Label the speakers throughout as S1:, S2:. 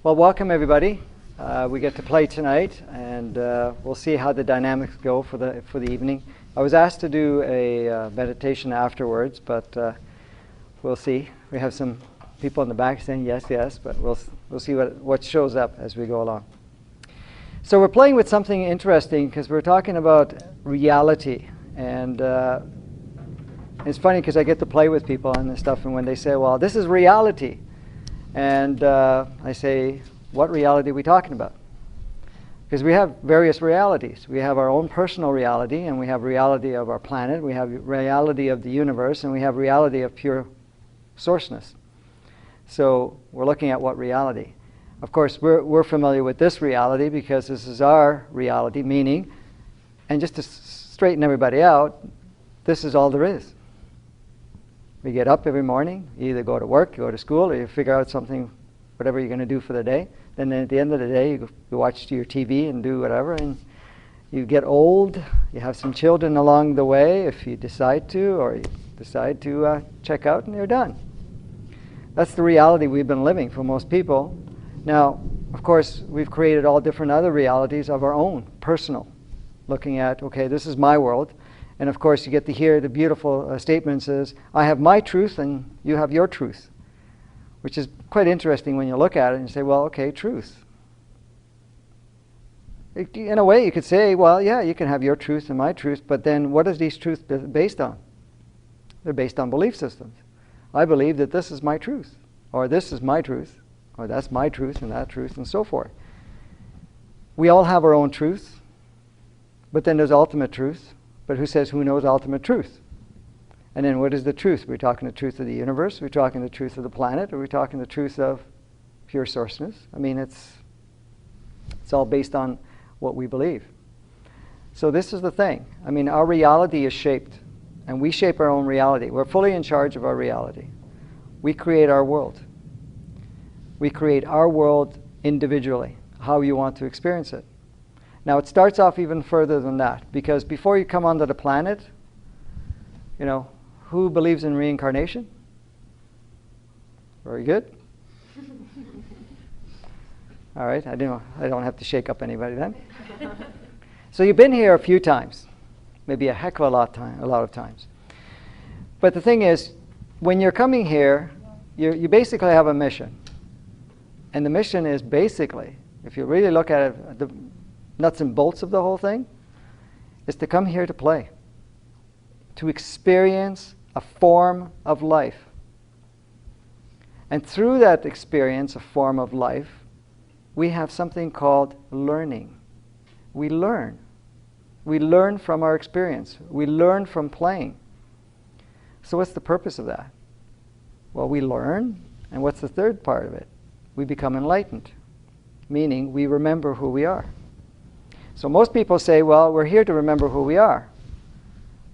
S1: Well, welcome everybody. We get to play tonight, and we'll see how the dynamics go for the evening. I was asked to do a meditation afterwards, but we'll see. We have some people in the back saying yes, but we'll see what shows up as we go along. So we're playing with something interesting because we're talking about reality, and it's funny because I get to play with people and stuff, and when they say, "Well, this is reality," and I say, "What reality are we talking about?" Because we have various realities. We have our own personal reality, and we have reality of our planet, we have reality of the universe, and we have reality of pure sourceness. So we're looking at what reality. Of course, we're familiar with this reality because this is our reality, meaning, and just to straighten everybody out, this is all there is. We get up every morning, you either go to work, you go to school, or you figure out something, whatever you're going to do for the day. Then at the end of the day, you watch your TV and do whatever, and you get old, you have some children along the way if you decide to, or you decide to check out, and you're done. That's the reality we've been living for most people. Now, of course, we've created all different other realities of our own, personal, looking at, okay, this is my world. And of course, you get to hear the beautiful statements as, I have my truth and you have your truth, which is quite interesting when you look at it and you say, well, okay, truth. In a way, you could say, well, yeah, you can have your truth and my truth, but then what is these truths based on? They're based on belief systems. I believe that this is my truth, or this is my truth, or that's my truth and that truth, and so forth. We all have our own truth, but then there's ultimate truth. But who says who knows ultimate truth? And then what is the truth? We're talking the truth of the universe, we're talking the truth of the planet, or we're talking the truth of pure sourceness. I mean, it's all based on what we believe. So this is the thing. I mean, our reality is shaped, and we shape our own reality. We're fully in charge of our reality. We create our world. We create our world individually, how you want to experience it. Now, it starts off even further than that, because before you come onto the planet, you know, who believes in reincarnation? Very good. All right, I don't have to shake up anybody then. So you've been here a few times, maybe a heck of a lot of times. But the thing is, when you're coming here, you basically have a mission. And the mission is basically, if you really look at it, the nuts and bolts of the whole thing, is to come here to play, to experience a form of life. And through that experience, a form of life, we have something called learning. We learn. We learn from our experience. We learn from playing. So what's the purpose of that? Well, we learn, and what's the third part of it? We become enlightened, meaning we remember who we are. So most people say, well, we're here to remember who we are.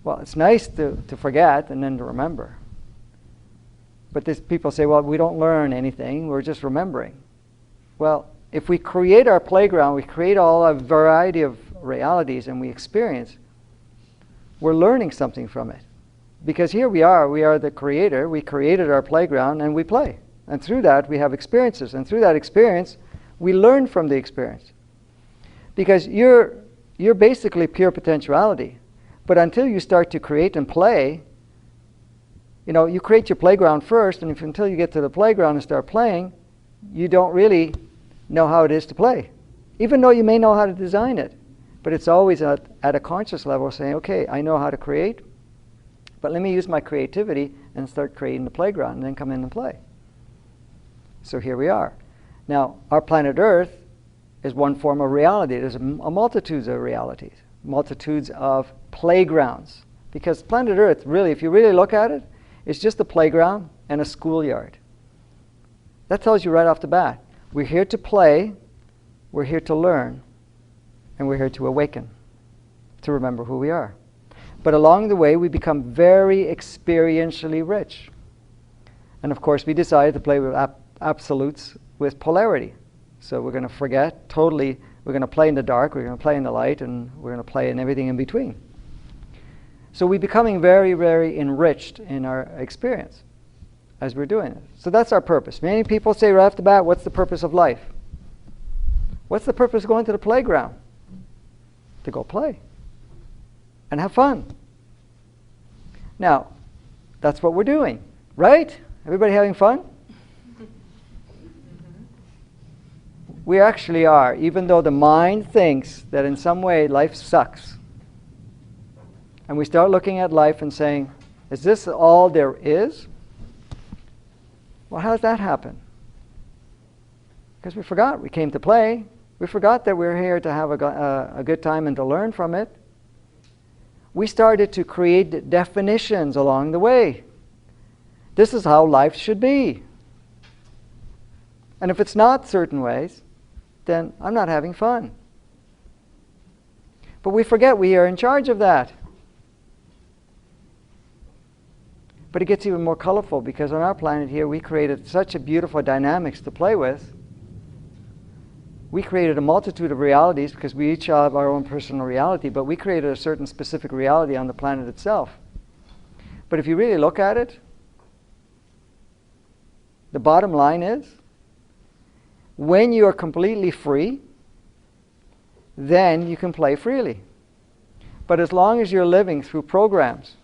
S1: Well, it's nice to forget and then to remember. But people say, well, we don't learn anything, we're just remembering. Well, if we create our playground, we create all a variety of realities and we experience, we're learning something from it. Because here we are the creator, we created our playground and we play. And through that we have experiences, and through that experience we learn from the experience. Because you're basically pure potentiality. But until you start to create and play, you know, you create your playground first, and until you get to the playground and start playing, you don't really know how it is to play. Even though you may know how to design it. But it's always at a conscious level saying, okay, I know how to create, but let me use my creativity and start creating the playground and then come in and play. So here we are. Now, our planet Earth is one form of reality. There's a multitudes of realities, multitudes of playgrounds. Because planet Earth, really, if you really look at it, it's just a playground and a schoolyard. That tells you right off the bat. We're here to play, we're here to learn, and we're here to awaken, to remember who we are. But along the way, we become very experientially rich. And of course, we decided to play with absolutes with polarity. So we're going to forget totally, we're going to play in the dark, we're going to play in the light, and we're going to play in everything in between. So we're becoming very, very enriched in our experience as we're doing it. So that's our purpose. Many people say right off the bat, what's the purpose of life? What's the purpose of going to the playground? To go play and have fun. Now, that's what we're doing, right? Everybody having fun? We actually are, even though the mind thinks that in some way life sucks. And we start looking at life and saying, is this all there is? Well, how does that happen? Because we forgot we came to play. We forgot that we're here to have a good time and to learn from it. We started to create definitions along the way. This is how life should be. And if it's not certain ways, then I'm not having fun. But we forget we are in charge of that. But it gets even more colorful because on our planet here we created such a beautiful dynamics to play with. We created a multitude of realities because we each have our own personal reality, but we created a certain specific reality on the planet itself. But if you really look at it, the bottom line is, when you are completely free, then you can play freely. But as long as you're living through programs,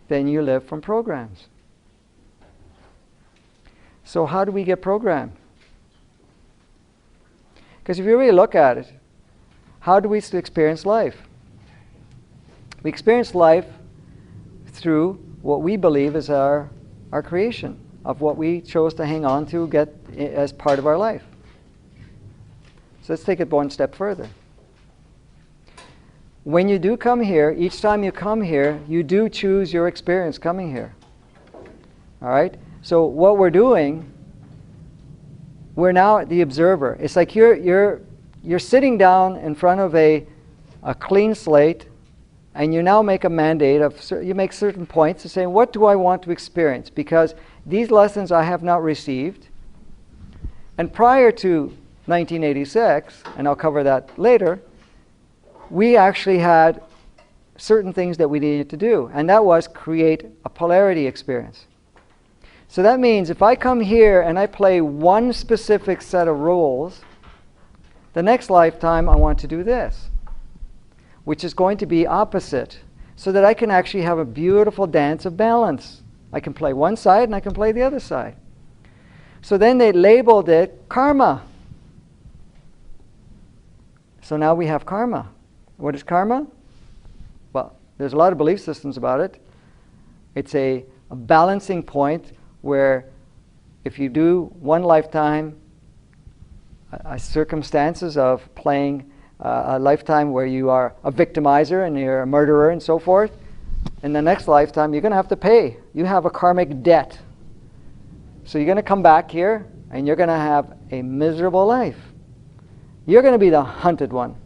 S1: then you live from programs. So how do we get programmed? Because if you really look at it, how do we experience life? We experience life through what we believe is our creation, of what we chose to hang on to, get as part of our life. So let's take it one step further. When you do come here, each time you come here, you do choose your experience coming here. All right? So what we're doing, we're now the observer. It's like you're sitting down in front of a clean slate, and you now make a mandate of, you make certain points to say, what do I want to experience? Because these lessons I have not received. And prior to 1986, and I'll cover that later, we actually had certain things that we needed to do, and that was create a polarity experience. So that means if I come here and I play one specific set of rules, the next lifetime I want to do this, which is going to be opposite, so that I can actually have a beautiful dance of balance. I can play one side and I can play the other side. So then they labeled it karma. So now we have karma. What is karma? Well, there's a lot of belief systems about it. It's a balancing point where if you do one lifetime, circumstances of playing a lifetime where you are a victimizer and you're a murderer and so forth, in the next lifetime you're going to have to pay. You have a karmic debt. So you're going to come back here and you're going to have a miserable life. You're going to be the hunted one.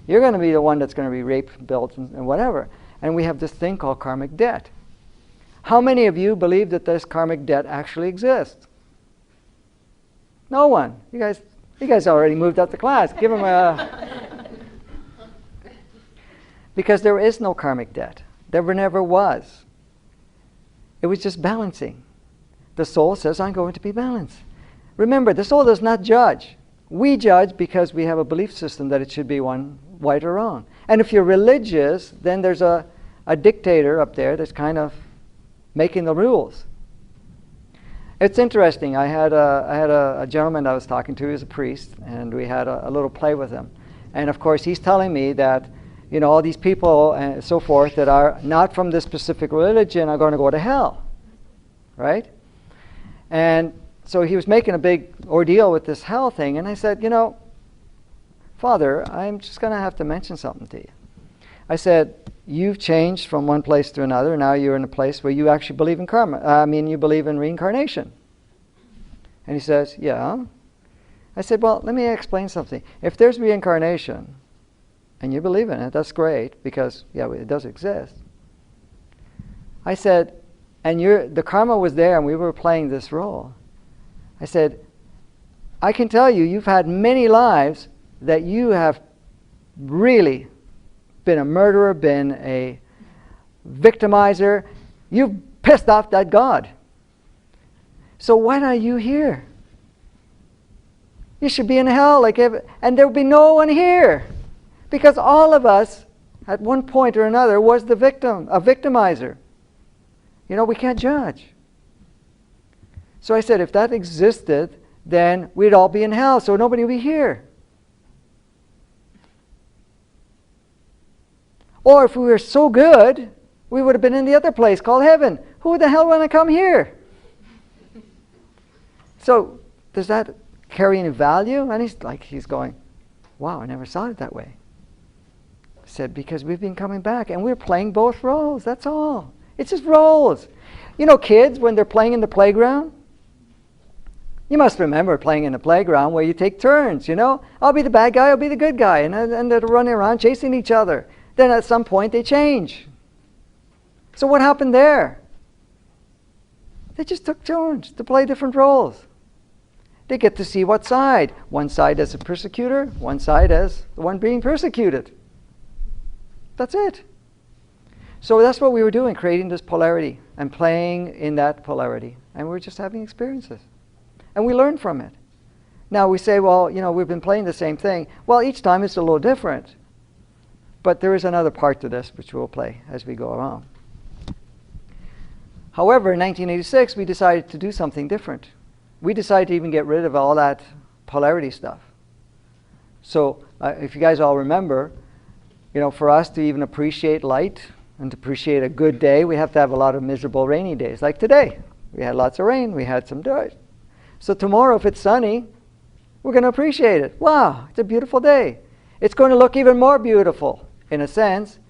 S1: You're going to be the one that's going to be raped, built, and whatever. And we have this thing called karmic debt. How many of you believe that this karmic debt actually exists? No one. You guys already moved up to class. Give them a... Because there is no karmic debt. There never was. It was just balancing. The soul says, I'm going to be balanced. Remember, the soul does not judge. We judge because we have a belief system that it should be one right or wrong. And if you're religious, then there's a dictator up there that's kind of making the rules. It's interesting. I had a gentleman I was talking to. He was a priest, and we had a little play with him. And of course, he's telling me that, you know, all these people and so forth that are not from this specific religion are going to go to hell, right? And so he was making a big ordeal with this hell thing, and I said, you know, Father, I'm just going to have to mention something to you. I said, you've changed from one place to another. Now you're in a place where you actually believe in karma. You believe in reincarnation. And he says, yeah. I said, well, let me explain something. If there's reincarnation, and you believe in it, that's great, because, yeah, it does exist. I said, and the karma was there, and we were playing this role. I said, I can tell you, you've had many lives that you have really been a murderer, been a victimizer. You've pissed off that God. So why are you here? You should be in hell, and there will be no one here. Because all of us, at one point or another, was the victim, a victimizer. We can't judge. So I said, if that existed, then we'd all be in hell, so nobody would be here. Or if we were so good, we would have been in the other place called heaven. Who the hell want to come here? So, does that carry any value? And he's going, wow, I never saw it that way. I said, because we've been coming back and we're playing both roles, that's all. It's just roles. Kids, when they're playing in the playground, you must remember playing in the playground where you take turns, I'll be the bad guy, I'll be the good guy, and they're running around chasing each other. Then at some point they change. So what happened there? They just took turns to play different roles. They get to see what side. One side as a persecutor, one side as the one being persecuted. That's it. So that's what we were doing, creating this polarity and playing in that polarity. And we were just having experiences. And we learned from it. Now we say, well, we've been playing the same thing. Well, each time it's a little different. But there is another part to this which we'll play as we go along. However, in 1986, we decided to do something different. We decided to even get rid of all that polarity stuff. So if you guys all remember, for us to even appreciate light and to appreciate a good day, we have to have a lot of miserable rainy days. Like today, we had lots of rain, we had some dirt. So tomorrow, if it's sunny, we're going to appreciate it. Wow, it's a beautiful day. It's going to look even more beautiful, in a sense.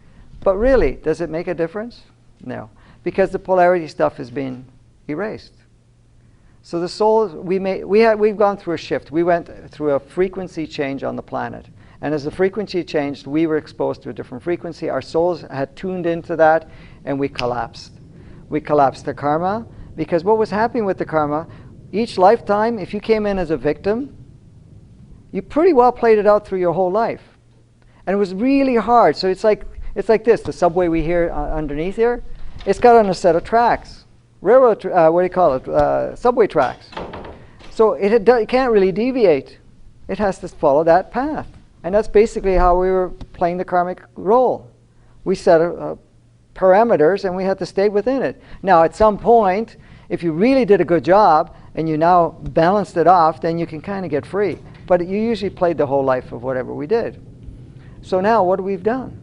S1: But really, does it make a difference? No. Because the polarity stuff has been erased. So the souls, we've gone through a shift. We went through a frequency change on the planet. And as the frequency changed, we were exposed to a different frequency. Our souls had tuned into that, and we collapsed. We collapsed the karma, because what was happening with the karma, each lifetime, if you came in as a victim, you pretty well played it out through your whole life. And it was really hard. So it's like this, the subway we hear underneath here, it's got on a set of tracks. Railroad, subway tracks. So it can't really deviate. It has to follow that path. And that's basically how we were playing the karmic role. We set parameters and we had to stay within it. Now at some point, if you really did a good job and you now balanced it off, then you can kind of get free. But you usually played the whole life of whatever we did. So now what we've done?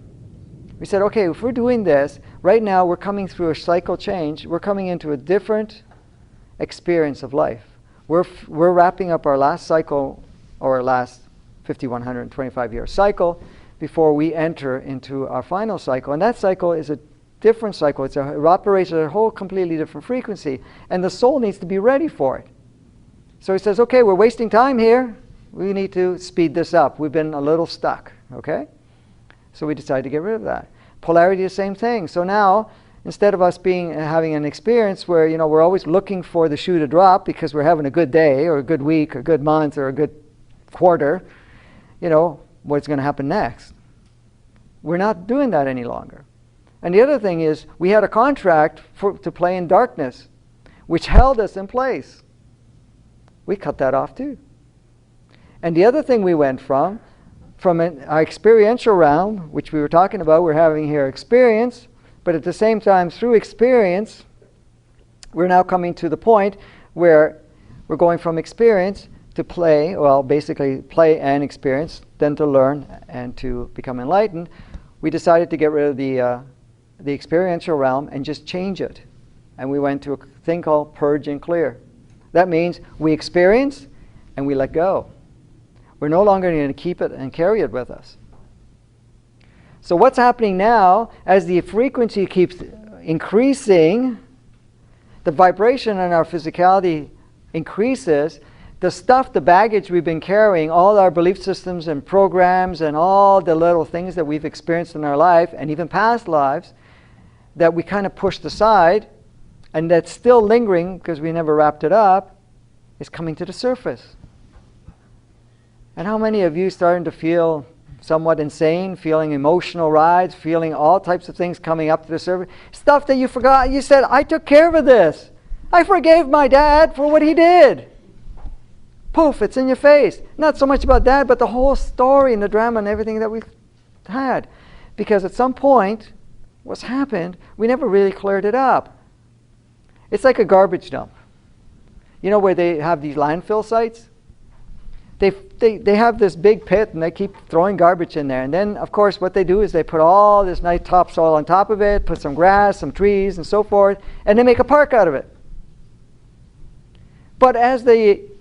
S1: We said, okay, if we're doing this, right now we're coming through a cycle change. We're coming into a different experience of life. We're wrapping up our last cycle, or our last 5,125-year cycle, before we enter into our final cycle. And that cycle is a different cycle. It operates at a whole completely different frequency. And the soul needs to be ready for it. So he says, okay, we're wasting time here. We need to speed this up. We've been a little stuck, okay? So we decided to get rid of that. Polarity, the same thing. So now, instead of us having an experience where, we're always looking for the shoe to drop because we're having a good day or a good week or a good month or a good quarter, what's going to happen next? We're not doing that any longer. And the other thing is, we had a contract to play in darkness, which held us in place. We cut that off too. And the other thing we went from our experiential realm, which we were talking about, we're having here experience, but at the same time, through experience, we're now coming to the point where we're going from experience to play, well, basically play and experience, then to learn and to become enlightened. We decided to get rid of the experiential realm and just change it. And we went to a thing called purge and clear. That means we experience and we let go. We're no longer going to keep it and carry it with us. So what's happening now, as the frequency keeps increasing, the vibration in our physicality increases, the stuff, the baggage we've been carrying, all our belief systems and programs and all the little things that we've experienced in our life and even past lives that we kind of pushed aside and that's still lingering because we never wrapped it up, is coming to the surface. And how many of you starting to feel somewhat insane, feeling emotional rides, feeling all types of things coming up to the surface? Stuff that you forgot. You said, I took care of this. I forgave my dad for what he did. Poof, it's in your face. Not so much about that, but the whole story and the drama and everything that we've had. Because at some point, what's happened, we never really cleared it up. It's like a garbage dump. You know where they have these landfill sites? They have this big pit and they keep throwing garbage in there. And then, of course, what they do is they put all this nice topsoil on top of it, put some grass, some trees, and so forth, and they make a park out of it. But as the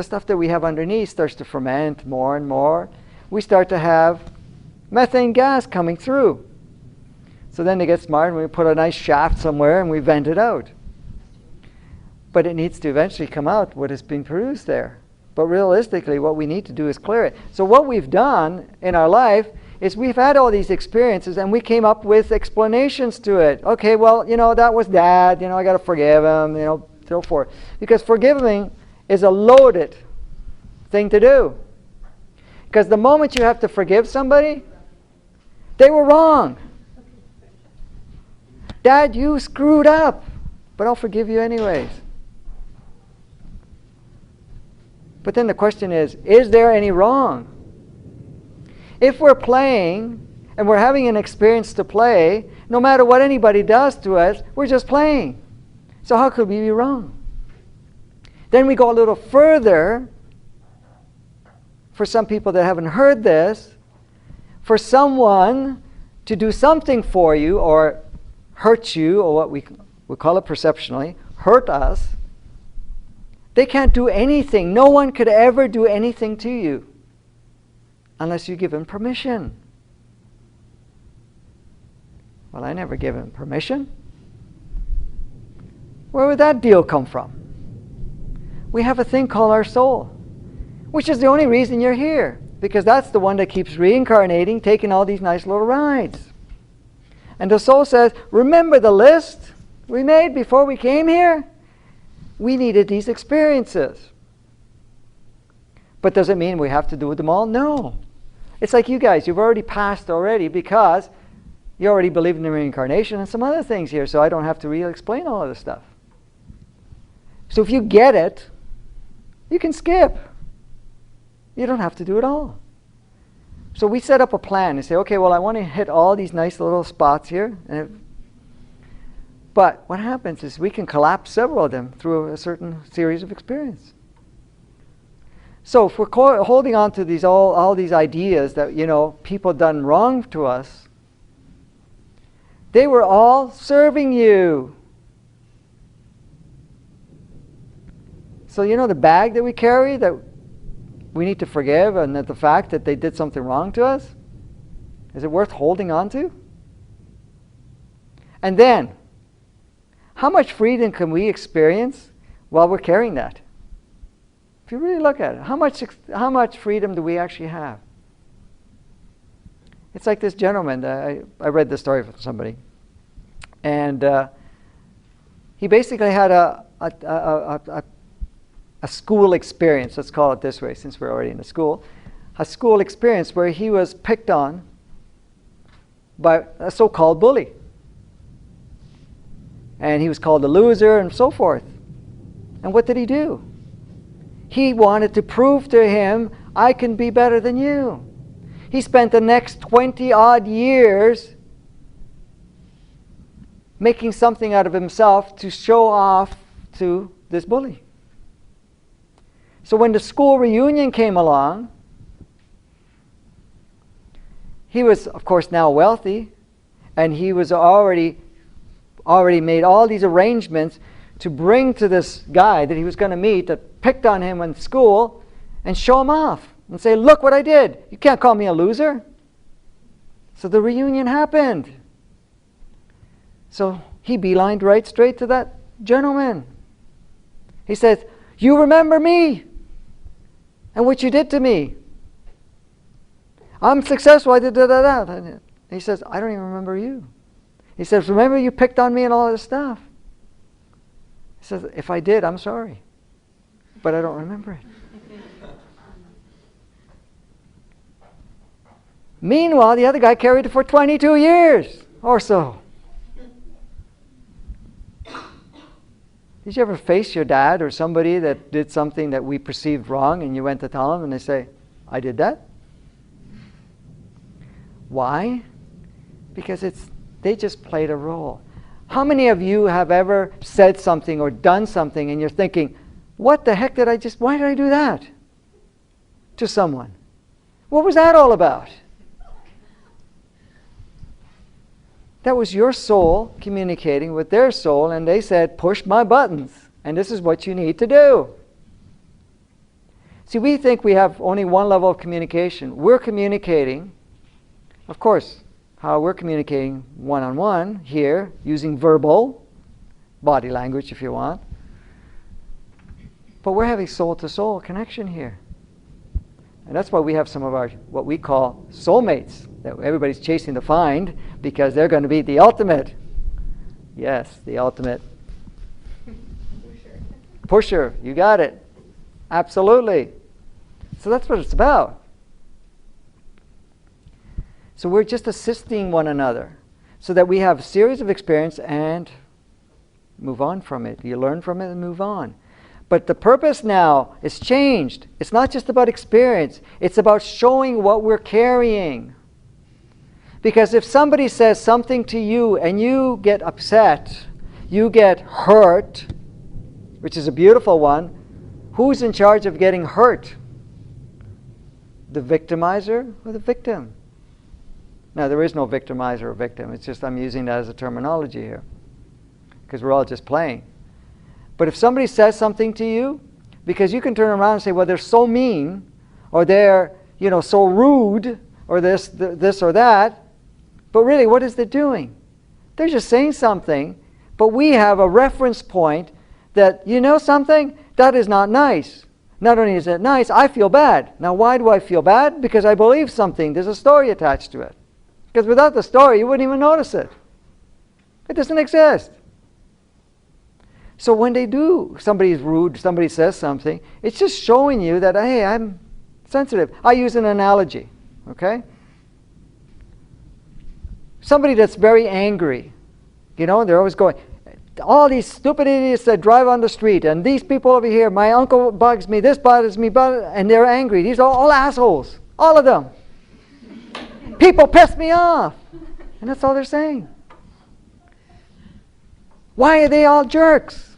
S1: stuff that we have underneath starts to ferment more and more, we start to have methane gas coming through. So then they get smart and we put a nice shaft somewhere and we vent it out. But it needs to eventually come out what has been produced there. But realistically, what we need to do is clear it. So what we've done in our life is we've had all these experiences and we came up with explanations to it. Okay, well, that was Dad. I got to forgive him, so forth. Because forgiving is a loaded thing to do. Because the moment you have to forgive somebody, they were wrong. Dad, you screwed up, but I'll forgive you anyways. But then the question is there any wrong? If we're playing and we're having an experience to play, no matter what anybody does to us, we're just playing. So how could we be wrong? Then we go a little further. For some people that haven't heard this, for someone to do something for you or hurt you, or what we call it perceptionally, hurt us, they can't do anything. No one could ever do anything to you unless you give him permission. Well, I never give him permission. Where would that deal come from? We have a thing called our soul, which is the only reason you're here, because that's the one that keeps reincarnating, taking all these nice little rides. And the soul says, remember the list we made before we came here? We needed these experiences. But does it mean we have to do them all? No. It's like you guys, you've already passed already because you already believe in the reincarnation and some other things here, so I don't have to really explain all of this stuff. So if you get it, you can skip. You don't have to do it all. So we set up a plan and say, okay, well, I want to hit all these nice little spots here. But what happens is we can collapse several of them through a certain series of experience. So if we're holding on to these all these ideas that, people done wrong to us, they were all serving you. So the bag that we carry that we need to forgive, and that the fact that they did something wrong to us, is it worth holding on to? And then, how much freedom can we experience while we're carrying that? If you really look at it, how much freedom do we actually have? It's like this gentleman. I read this story from somebody, and he basically had a school experience. Let's call it this way, since we're already in the school. A school experience where he was picked on by a so-called bully. And he was called a loser and so forth. And what did he do? He wanted to prove to him, I can be better than you. He spent the next 20-odd years making something out of himself to show off to this bully. So when the school reunion came along, he was, of course, now wealthy, and he was already made all these arrangements to bring to this guy that he was going to meet that picked on him in school and show him off and say, look what I did. You can't call me a loser. So the reunion happened. So he beelined right straight to that gentleman. He says, you remember me and what you did to me. I'm successful. I did that. And he says, I don't even remember you. He says, remember you picked on me and all this stuff? He says, if I did, I'm sorry. But I don't remember it. Meanwhile, the other guy carried it for 22 years or so. Did you ever face your dad or somebody that did something that we perceived wrong and you went to tell them and they say, I did that? Why? Because they just played a role. How many of you have ever said something or done something and you're thinking, what the heck why did I do that to someone? What was that all about? That was your soul communicating with their soul, and they said, push my buttons, and this is what you need to do. See, we think we have only one level of communication. We're communicating, of course, how we're communicating one-on-one here, using verbal, body language if you want. But we're having soul-to-soul connection here. And that's why we have some of our, what we call soulmates, that everybody's chasing to find, because they're going to be the ultimate. Yes, the ultimate. Pusher, you got it. Absolutely. So that's what it's about. So we're just assisting one another so that we have a series of experience and move on from it. You learn from it and move on. But the purpose now is changed. It's not just about experience. It's about showing what we're carrying. Because if somebody says something to you and you get upset, you get hurt, which is a beautiful one, who's in charge of getting hurt? The victimizer or the victim? Now, there is no victimizer or victim. It's just I'm using that as a terminology here. Because we're all just playing. But if somebody says something to you, because you can turn around and say, well, they're so mean, or they're, so rude, or this or that. But really, what is they doing? They're just saying something, but we have a reference point that, something? That is not nice. Not only is it nice, I feel bad. Now, why do I feel bad? Because I believe something. There's a story attached to it. Because without the story, you wouldn't even notice it. It doesn't exist. So when somebody's rude, somebody says something, it's just showing you that, hey, I'm sensitive. I use an analogy, okay? Somebody that's very angry, they're always going, all these stupid idiots that drive on the street, and these people over here, my uncle bugs me, this bothers me, and they're angry. These are all assholes, all of them. People piss me off. And that's all they're saying. Why are they all jerks?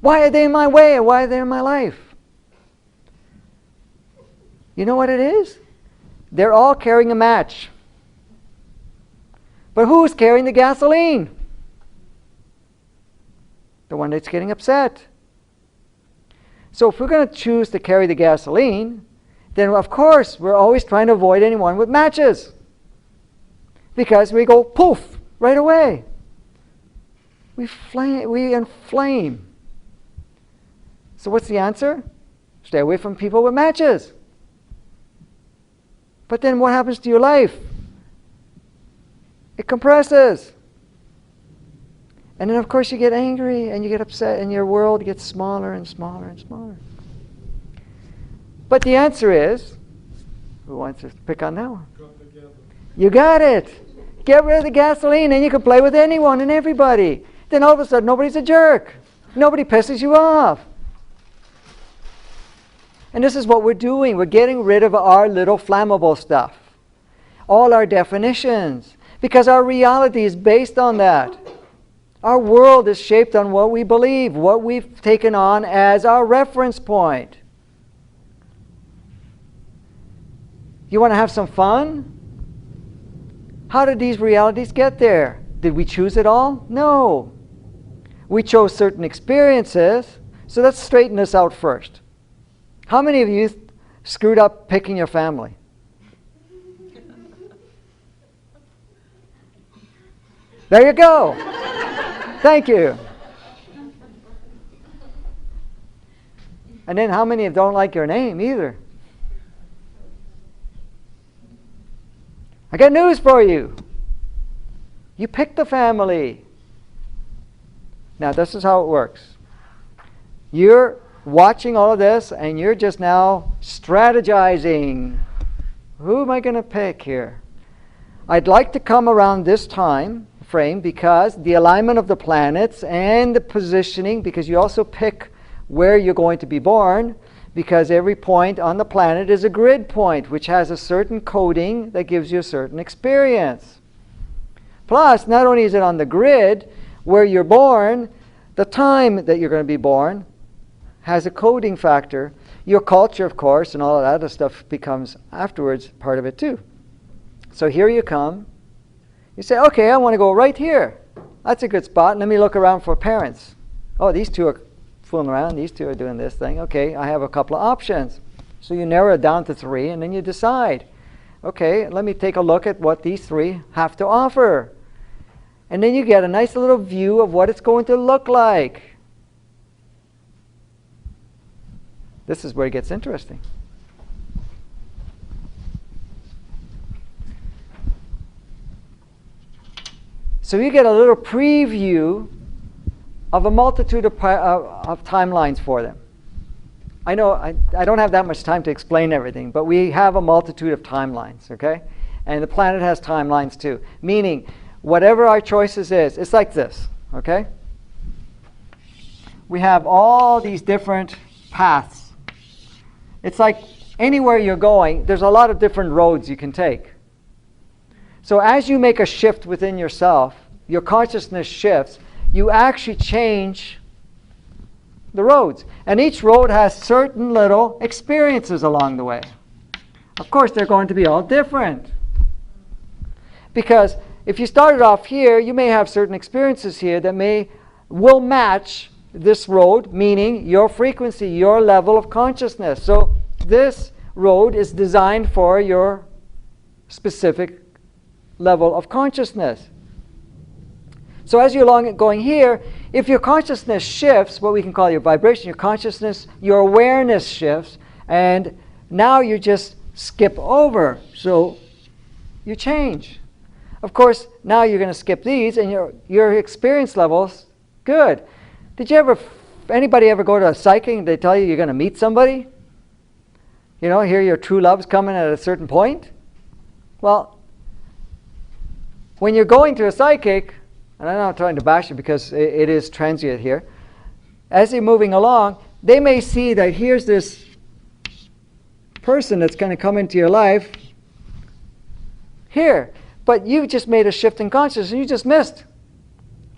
S1: Why are they in my way? And why are they in my life? You know what it is? They're all carrying a match. But who's carrying the gasoline? The one that's getting upset. So if we're going to choose to carry the gasoline, then of course we're always trying to avoid anyone with matches. Because we go poof right away. We inflame. So what's the answer? Stay away from people with matches. But then what happens to your life? It compresses. And then of course you get angry and you get upset and your world gets smaller and smaller and smaller. But the answer is, who wants to pick on that one? You got it. Get rid of the gasoline and you can play with anyone and everybody. Then all of a sudden nobody's a jerk. Nobody pisses you off. And this is what we're doing. We're getting rid of our little flammable stuff. All our definitions. Because our reality is based on that. Our world is shaped on what we believe, what we've taken on as our reference point. You want to have some fun? How did these realities get there? Did we choose it all? No. We chose certain experiences. So let's straighten this out first. How many of you screwed up picking your family? There you go. Thank you. And then how many don't like your name either? I got news for you. You picked the family. Now this is how it works. You're watching all of this and you're just now strategizing. Who am I going to pick here? I'd like to come around this time, frame because the alignment of the planets and the positioning, because you also pick where you're going to be born, because every point on the planet is a grid point which has a certain coding that gives you a certain experience. Plus, not only is it on the grid where you're born, the time that you're going to be born has a coding factor. Your culture, of course, and all of that other stuff becomes afterwards part of it too. So here you come. You say, okay, I want to go right here. That's a good spot. Let me look around for parents. Oh, these two are fooling around. These two are doing this thing. Okay, I have a couple of options. So you narrow it down to 3, and then you decide. Okay, let me take a look at what these 3 have to offer. And then you get a nice little view of what it's going to look like. This is where it gets interesting. So you get a little preview of a multitude of timelines for them. I know I don't have that much time to explain everything, but we have a multitude of timelines, okay? And the planet has timelines too. Meaning, whatever our choices is, it's like this, okay? We have all these different paths. It's like anywhere you're going, there's a lot of different roads you can take. So as you make a shift within yourself, your consciousness shifts, you actually change the roads. And each road has certain little experiences along the way. Of course, they're going to be all different. Because if you started off here, you may have certain experiences here that will match this road, meaning your frequency, your level of consciousness. So this road is designed for your specific level of consciousness. So as you're going here, if your consciousness shifts, what we can call your vibration, your consciousness, your awareness shifts, and now you just skip over. So you change. Of course, now you're going to skip these, and your experience level's good. Did you anybody ever go to a psychic and they tell you you're going to meet somebody? You know, here your true love's coming at a certain point? Well, when you're going to a psychic, and I'm not trying to bash it because it is transient here, as you're moving along, they may see that here's this person that's going to come into your life here. But you just made a shift in consciousness and you just missed.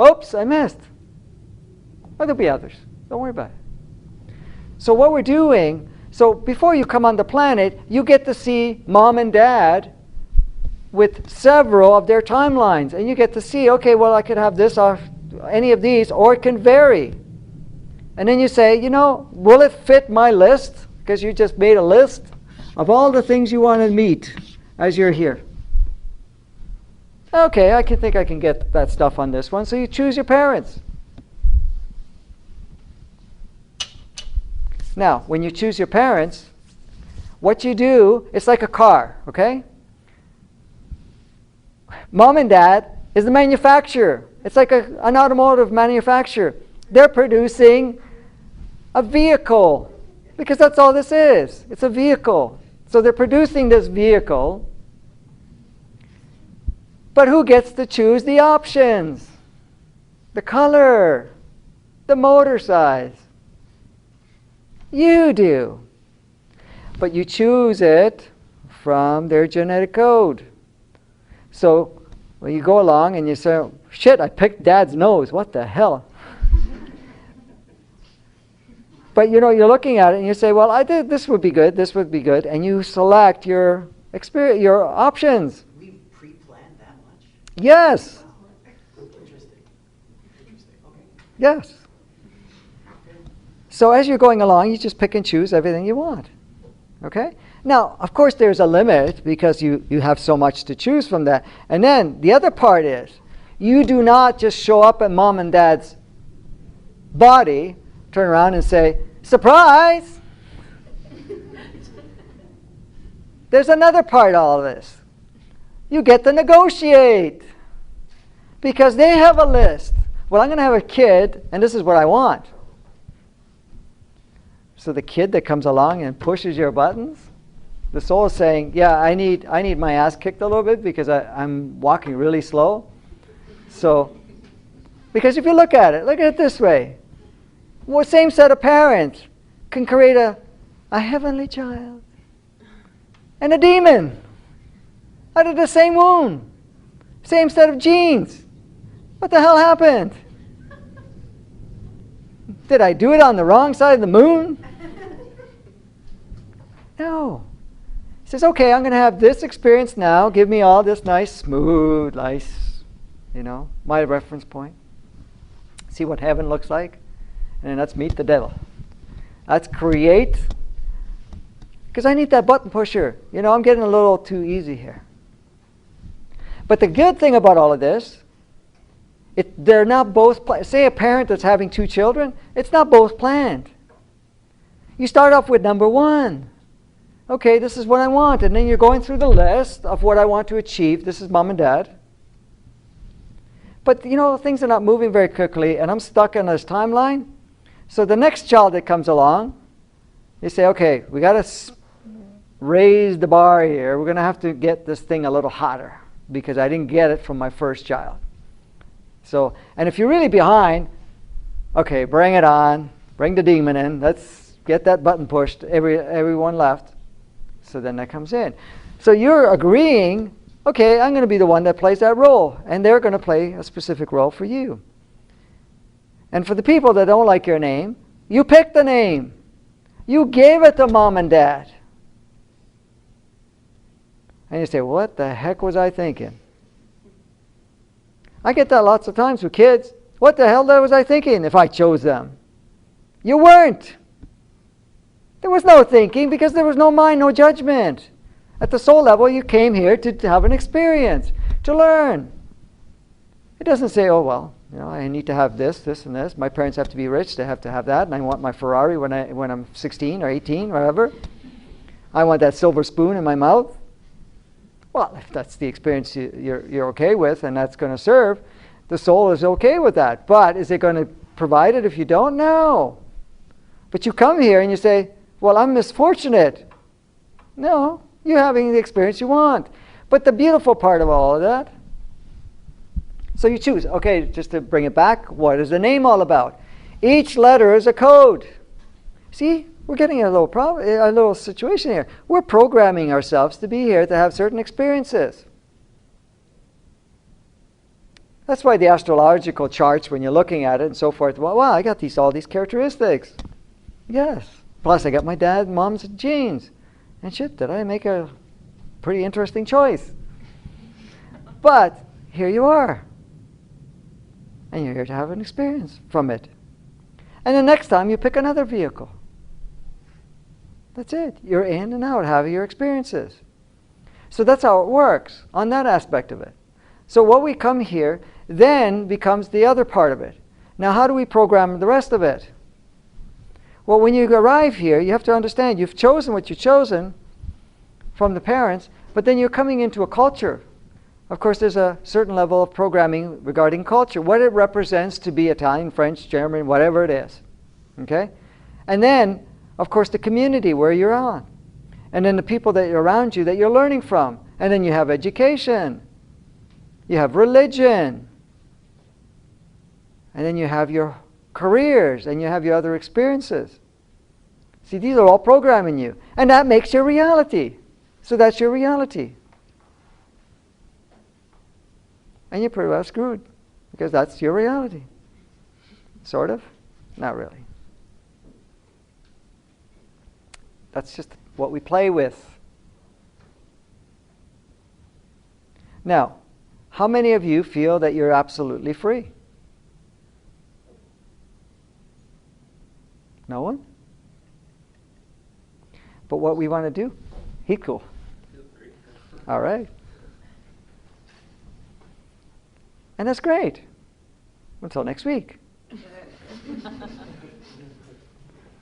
S1: Oops, I missed. Well, there'll be others. Don't worry about it. So what we're doing, so before you come on the planet, you get to see mom and dad with several of their timelines. And you get to see, okay, well, I could have this or any of these, or it can vary. And then you say, you know, will it fit my list? Because you just made a list of all the things you want to meet as you're here. Okay, I think I can get that stuff on this one. So you choose your parents. Now, when you choose your parents, what you do, it's like a car, okay? Mom and dad is the manufacturer. It's like an automotive manufacturer. They're producing a vehicle because that's all this is. It's a vehicle. So they're producing this vehicle. But who gets to choose the options? The color, the motor size. You do. But you choose it from their genetic code. So when you go along and you say, shit, I picked dad's nose. What the hell? But you know, you're looking at it and you say, well, this would be good, this would be good. And you select your options.
S2: We pre-planned that much?
S1: Yes.
S2: Wow. Interesting. Okay.
S1: Yes. So as you're going along, you just pick and choose everything you want. Okay? Now, of course, there's a limit because you have so much to choose from that. And then the other part is, you do not just show up at mom and dad's body, turn around and say, surprise! There's another part to all of this. You get to negotiate. Because they have a list. Well, I'm going to have a kid, and this is what I want. So the kid that comes along and pushes your buttons, the soul is saying, yeah, I need my ass kicked a little bit because I'm walking really slow. So, because if you look at it this way. Well, same set of parents can create a heavenly child and a demon out of the same womb. Same set of genes. What the hell happened? Did I do it on the wrong side of the moon? No. He says, okay, I'm going to have this experience now. Give me all this nice, smooth, nice, my reference point. See what heaven looks like? And then let's meet the devil. Let's create. Because I need that button pusher. I'm getting a little too easy here. But the good thing about all of this, they're not both say a parent that's having 2 children, it's not both planned. You start off with number 1. Okay, this is what I want. And then you're going through the list of what I want to achieve. This is mom and dad. But, things are not moving very quickly, and I'm stuck in this timeline. So the next child that comes along, you say, okay, we got to raise the bar here. We're going to have to get this thing a little hotter because I didn't get it from my first child. So, and if you're really behind, okay, bring it on. Bring the demon in. Let's get that button pushed. Everyone left. So then that comes in. So you're agreeing, okay, I'm going to be the one that plays that role. And they're going to play a specific role for you. And for the people that don't like your name, you picked the name. You gave it to mom and dad. And you say, what the heck was I thinking? I get that lots of times with kids. What the hell was I thinking if I chose them? You weren't. There was no thinking because there was no mind, no judgment. At the soul level, you came here to have an experience, to learn. It doesn't say, oh, well, I need to have this, and this. My parents have to be rich. They have to have that. And I want my Ferrari when I'm 16 or 18, whatever. I want that silver spoon in my mouth. Well, if that's the experience you're okay with and that's going to serve, the soul is okay with that. But is it going to provide it if you don't? No. But you come here and you say, well, I'm misfortunate. No, you're having the experience you want. But the beautiful part of all of that, so you choose. Okay, just to bring it back, what is the name all about? Each letter is a code. See, we're getting a little situation here. We're programming ourselves to be here to have certain experiences. That's why the astrological charts, when you're looking at it and so forth, well, wow, I got all these characteristics. Yes. Plus, I got my dad and mom's genes. And shit, did I make a pretty interesting choice? But here you are. And you're here to have an experience from it. And the next time you pick another vehicle. That's it. You're in and out having your experiences. So that's how it works on that aspect of it. So what we come here then becomes the other part of it. Now how do we program the rest of it? Well, when you arrive here, you have to understand you've chosen what you've chosen from the parents, but then you're coming into a culture. Of course, there's a certain level of programming regarding culture, what it represents to be Italian, French, German, whatever it is. Okay? And then, of course, the community where you're on. And then the people that are around you that you're learning from. And then you have education. You have religion. And then you have your careers and you have your other experiences. See, these are all programming you. And that makes your reality. So that's your reality. And you're pretty well screwed because that's your reality. Sort of. Not really. That's just what we play with. Now, how many of you feel that you're absolutely free? No one? But what we want to do? Heat cool. All right. And that's great. Until next week.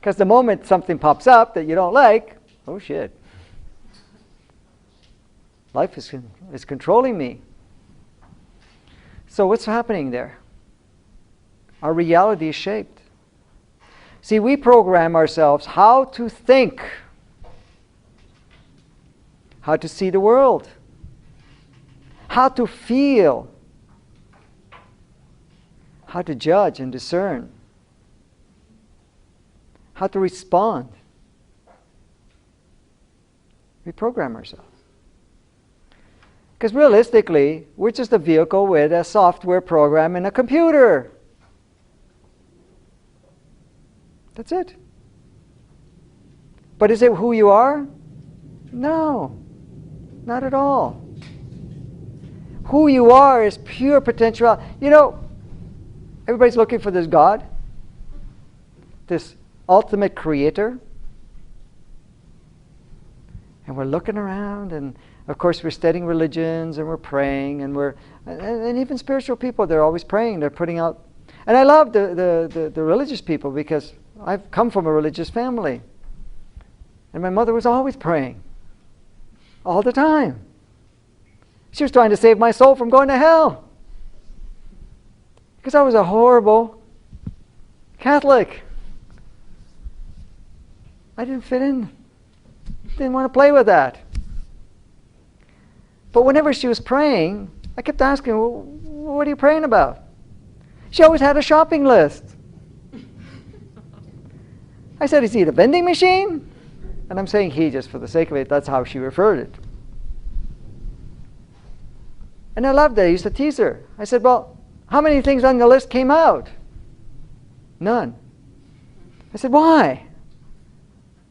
S1: Because the moment something pops up that you don't like, oh shit. Life is controlling me. So what's happening there? Our reality is shaped. See, we program ourselves how to think, how to see the world, how to feel. how to judge and discern, how to respond. We program ourselves. Because realistically, we're just a vehicle with a software program in a computer. That's it. But is it who you are? No, not at all. Who you are is pure potential. You know, everybody's looking for this God, this ultimate creator. And we're looking around, and of course we're studying religions, and we're praying, and even spiritual people, they're always praying, they're putting out. And I love the religious people, because I've come from a religious family. And my mother was always praying. All the time. She was trying to save my soul from going to hell. Because I was a horrible Catholic. I didn't fit in. Didn't want to play with that. But whenever she was praying, I kept asking, well, what are you praying about? She always had a shopping list. I said, is he at a vending machine? And I'm saying he just for the sake of it, that's how she referred it. And I loved it. I used to tease her. I said, well, how many things on the list came out? None. I said, why?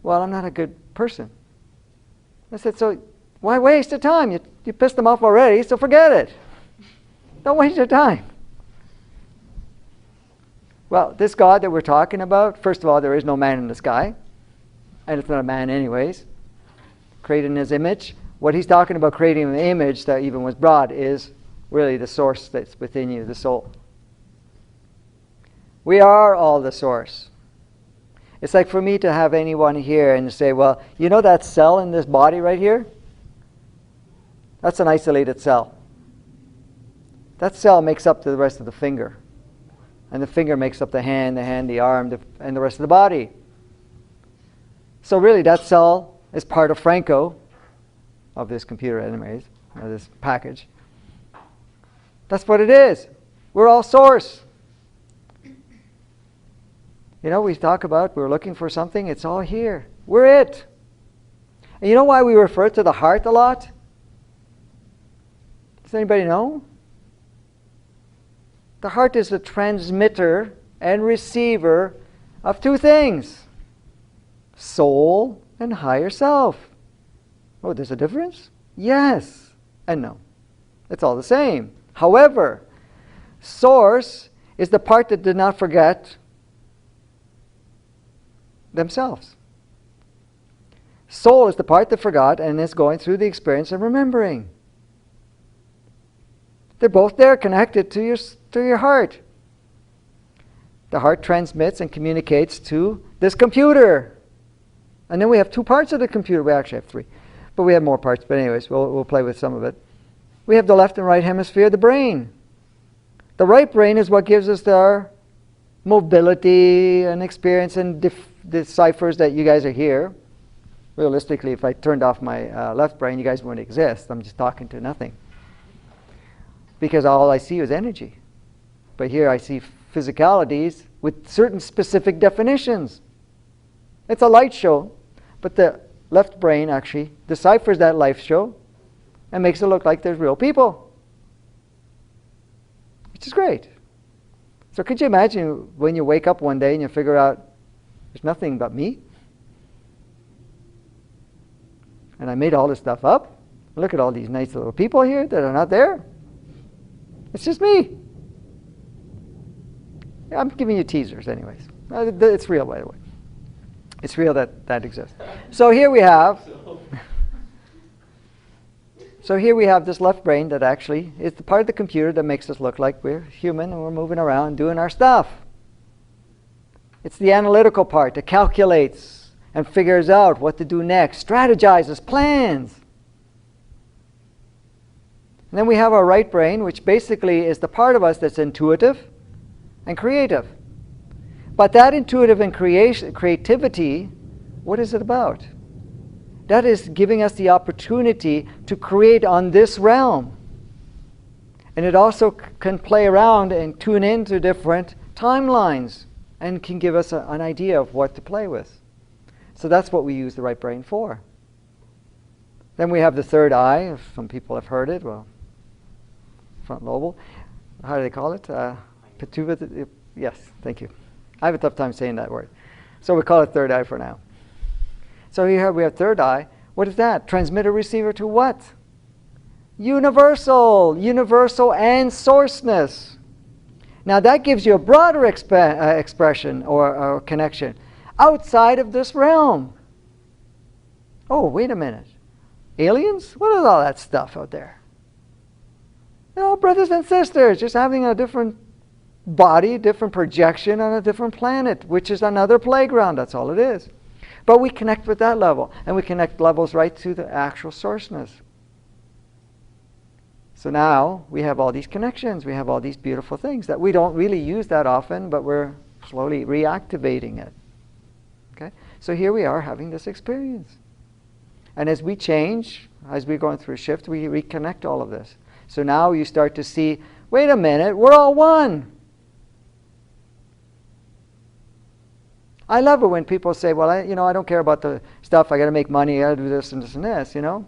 S1: Well, I'm not a good person. I said, so why waste your time? You pissed them off already, so forget it. Don't waste your time. Well, this God that we're talking about, first of all, there is no man in the sky. And it's not a man anyways. Created in his image. What he's talking about, creating an image that even was brought, is really the source that's within you, the soul. We are all the source. It's like for me to have anyone here and say, well, you know that cell in this body right here? That's an isolated cell. That cell makes up to the rest of the finger. And the finger makes up the hand, the arm, and the rest of the body. So really that cell is part of Franco, of this computer anyways, of this package. That's what it is. We're all source. You know, we talk about we're looking for something, it's all here. We're it. And you know why we refer to the heart a lot? Does anybody know? The heart is the transmitter and receiver of two things. Soul and higher self. Oh, there's a difference? Yes and no. It's all the same. However, source is the part that did not forget themselves. Soul is the part that forgot and is going through the experience of remembering. They're both there, connected to your heart. The heart transmits and communicates to this computer. And then we have two parts of the computer. We actually have three. But we have more parts. But anyways, we'll play with some of it. We have the left and right hemisphere, the brain. The right brain is what gives us our mobility and experience and deciphers that you guys are here. Realistically, if I turned off my left brain, you guys wouldn't exist. I'm just talking to nothing. Because all I see is energy. But here I see physicalities with certain specific definitions. It's a light show, but the left brain actually deciphers that light show and makes it look like there's real people. Which is great. So could you imagine when you wake up one day and you figure out there's nothing but me? And I made all this stuff up. Look at all these nice little people here that are not there. It's just me. I'm giving you teasers anyways. It's real, by the way. It's real that exists. So here we have this left brain that actually is the part of the computer that makes us look like we're human and we're moving around doing our stuff. It's the analytical part that calculates and figures out what to do next, strategizes, plans. And then we have our right brain, which basically is the part of us that's intuitive and creative. But that intuitive and creativity, what is it about? That is giving us the opportunity to create on this realm. And it also can play around and tune into different timelines and can give us an idea of what to play with. So that's what we use the right brain for. Then we have the third eye, if some people have heard it, well, front lobal. How do they call it? Pituitary. Yes, thank you. I have a tough time saying that word. So we call it third eye for now. So here we have third eye. What is that? Transmitter receiver to what? Universal and sourceness. Now that gives you a broader expression or connection outside of this realm. Oh, wait a minute. Aliens? What is all that stuff out there? They're all brothers and sisters, just having a different body, different projection on a different planet, which is another playground. That's all it is. But we connect with that level, and we connect levels right to the actual sourceness. So now we have all these connections. We have all these beautiful things that we don't really use that often, but we're slowly reactivating it. Okay? So here we are having this experience. And as we change, as we're going through a shift, we reconnect all of this. So now you start to see, wait a minute, we're all one. I love it when people say, well, I don't care about the stuff. I got to make money. I got to do this and this and this, And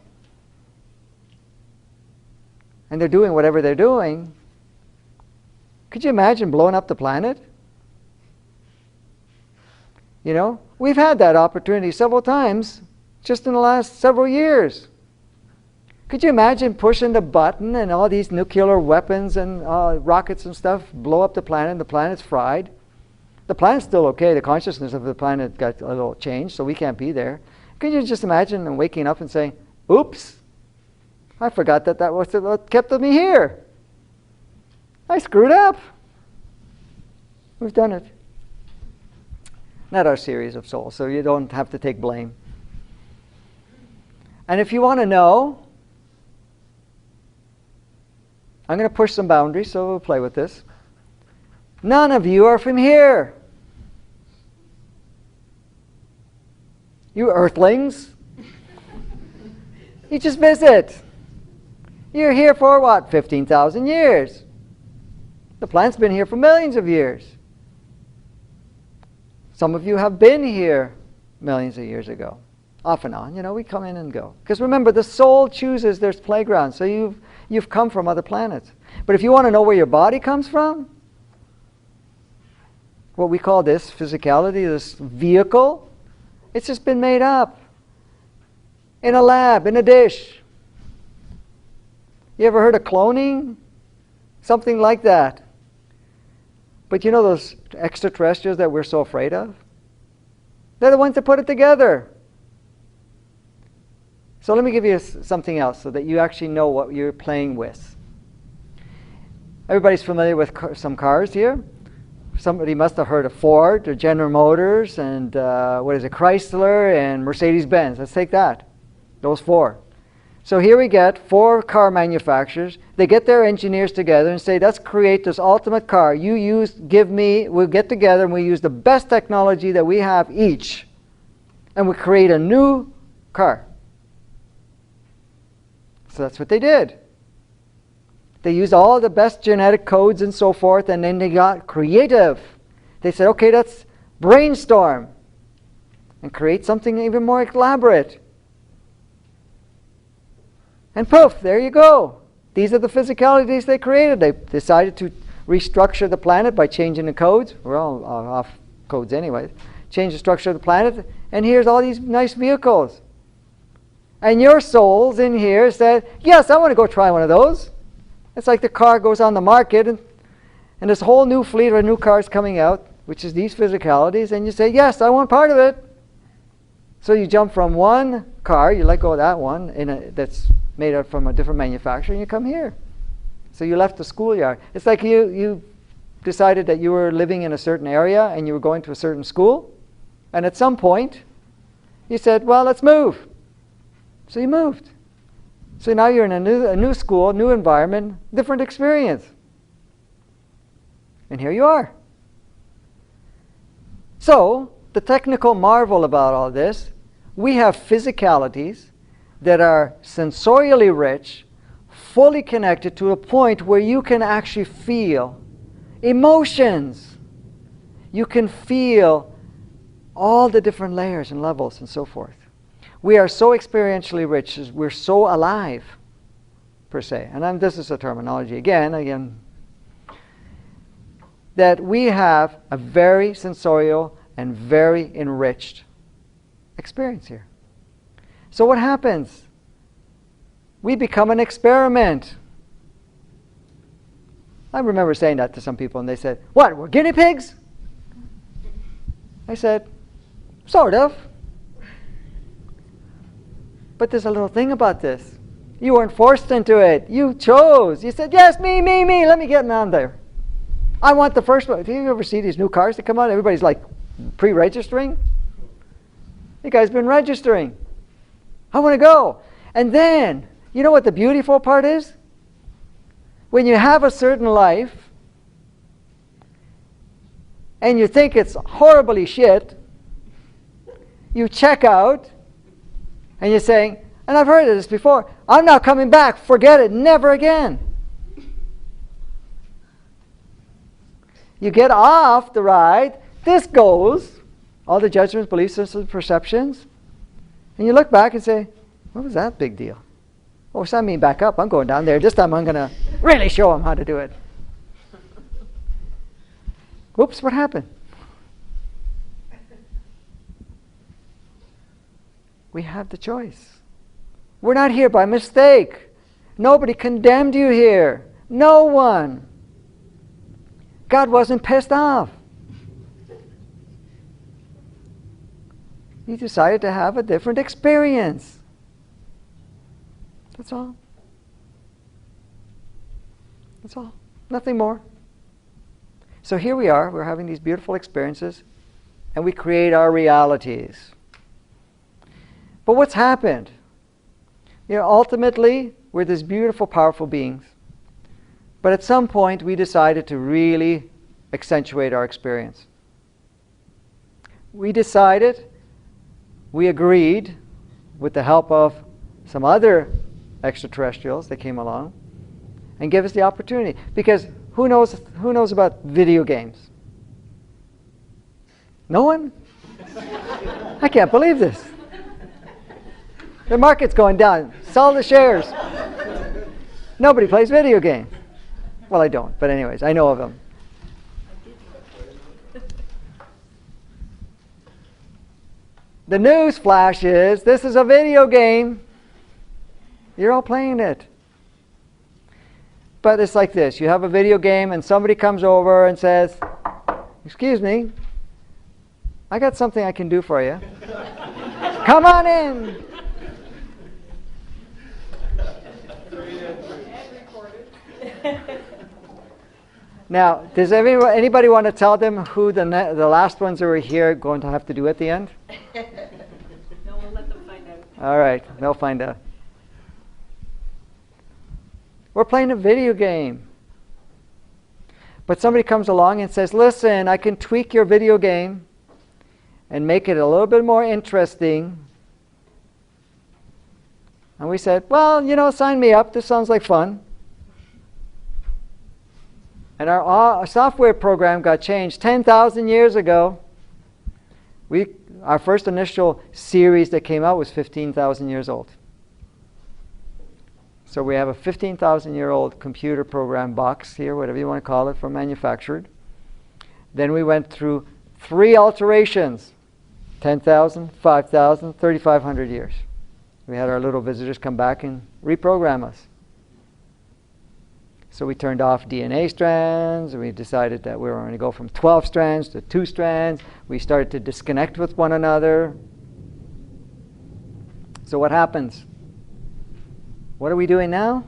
S1: they're doing whatever they're doing. Could you imagine blowing up the planet? We've had that opportunity several times just in the last several years. Could you imagine pushing the button and all these nuclear weapons and rockets and stuff blow up the planet and the planet's fried? The planet's still okay. The consciousness of the planet got a little changed, so we can't be there. Could you just imagine them waking up and saying, oops, I forgot that was what kept me here. I screwed up. We've done it. Not our series of souls, so you don't have to take blame. And if you want to know, I'm going to push some boundaries, so we'll play with this. None of you are from here. You earthlings. You just visit. You're here for what? 15,000 years. The planet's been here for millions of years. Some of you have been here millions of years ago. Off and on, we come in and go. Because remember, the soul chooses their playground. So you've come from other planets. But if you want to know where your body comes from, what we call this physicality, this vehicle, it's just been made up. In a lab, in a dish. You ever heard of cloning? Something like that. But those extraterrestrials that we're so afraid of? They're the ones that put it together. So let me give you something else so that you actually know what you're playing with. Everybody's familiar with some cars here. Somebody must have heard of Ford or General Motors and Chrysler and Mercedes-Benz. Let's take that. Those four. So here we get 4 car manufacturers. They get their engineers together and say, let's create this ultimate car. We'll get together and we use the best technology that we have each. And we create a new car. So that's what they did. They used all the best genetic codes and so forth, and then they got creative. They said, okay, let's brainstorm and create something even more elaborate. And poof, there you go. These are the physicalities they created. They decided to restructure the planet by changing the codes. We're all off codes anyway. Change the structure of the planet, and here's all these nice vehicles. And your souls in here said, yes, I want to go try one of those. It's like the car goes on the market, and this whole new fleet of new cars coming out, which is these physicalities, and you say, yes, I want part of it. So you jump from one car, you let go of that one, that's made up from a different manufacturer, and you come here. So you left the schoolyard. It's like you decided that you were living in a certain area, and you were going to a certain school, and at some point, you said, well, let's move. So you moved. So now you're in a new school, new environment, different experience. And here you are. So, the technical marvel about all this, we have physicalities that are sensorially rich, fully connected to a point where you can actually feel emotions. You can feel all the different layers and levels and so forth. We are so experientially rich, we're so alive, per se. And this is a terminology again, that we have a very sensorial and very enriched experience here. So what happens? We become an experiment. I remember saying that to some people, and they said, "What, we're guinea pigs?" I said, "Sort of. But there's a little thing about this. You weren't forced into it. You chose. You said, yes, me, let me get on there. I want the first one." Do you ever see these new cars that come out? Everybody's like pre-registering. You guys been registering. I want to go. And then, you know what the beautiful part is? When you have a certain life and you think it's horribly shit, you check out and you're saying, and I've heard of this before, "I'm not coming back, forget it, never again." You get off the ride, this goes, all the judgments, belief systems, perceptions, and you look back and say, what was that big deal? Oh, send me back up, I'm going down there. This time I'm going to really show them how to do it. Whoops, what happened? We have the choice. We're not here by mistake. Nobody condemned you here. No one. God wasn't pissed off. You decided to have a different experience. That's all. That's all. Nothing more. So here we are. We're having these beautiful experiences, and we create our realities. But what's happened? Ultimately, we're these beautiful, powerful beings. But at some point, we decided to really accentuate our experience. We agreed, with the help of some other extraterrestrials that came along, and gave us the opportunity. Because who knows about video games? No one? I can't believe this. The market's going down. Sell the shares. Nobody plays video games. Well, I don't, but anyways, I know of them. The news flash is, this is a video game. You're all playing it. But it's like this. You have a video game and somebody comes over and says, "Excuse me, I got something I can do for you. Come on in." Now, does anybody want to tell them who the last ones who were here are going to have to do at the end?
S3: No, we'll let them find out.
S1: All right, they'll find out. We're playing a video game. But somebody comes along and says, "Listen, I can tweak your video game and make it a little bit more interesting." And we said, "Well, sign me up. This sounds like fun." And our software program got changed 10,000 years ago. Our first initial series that came out was 15,000 years old. So we have a 15,000-year-old computer program box here, whatever you want to call it, from manufactured. Then we went through 3 alterations, 10,000, 5,000, 3,500 years. We had our little visitors come back and reprogram us. So we turned off DNA strands, and we decided that we were going to go from 12 strands to 2 strands. We started to disconnect with one another. So what happens? What are we doing now?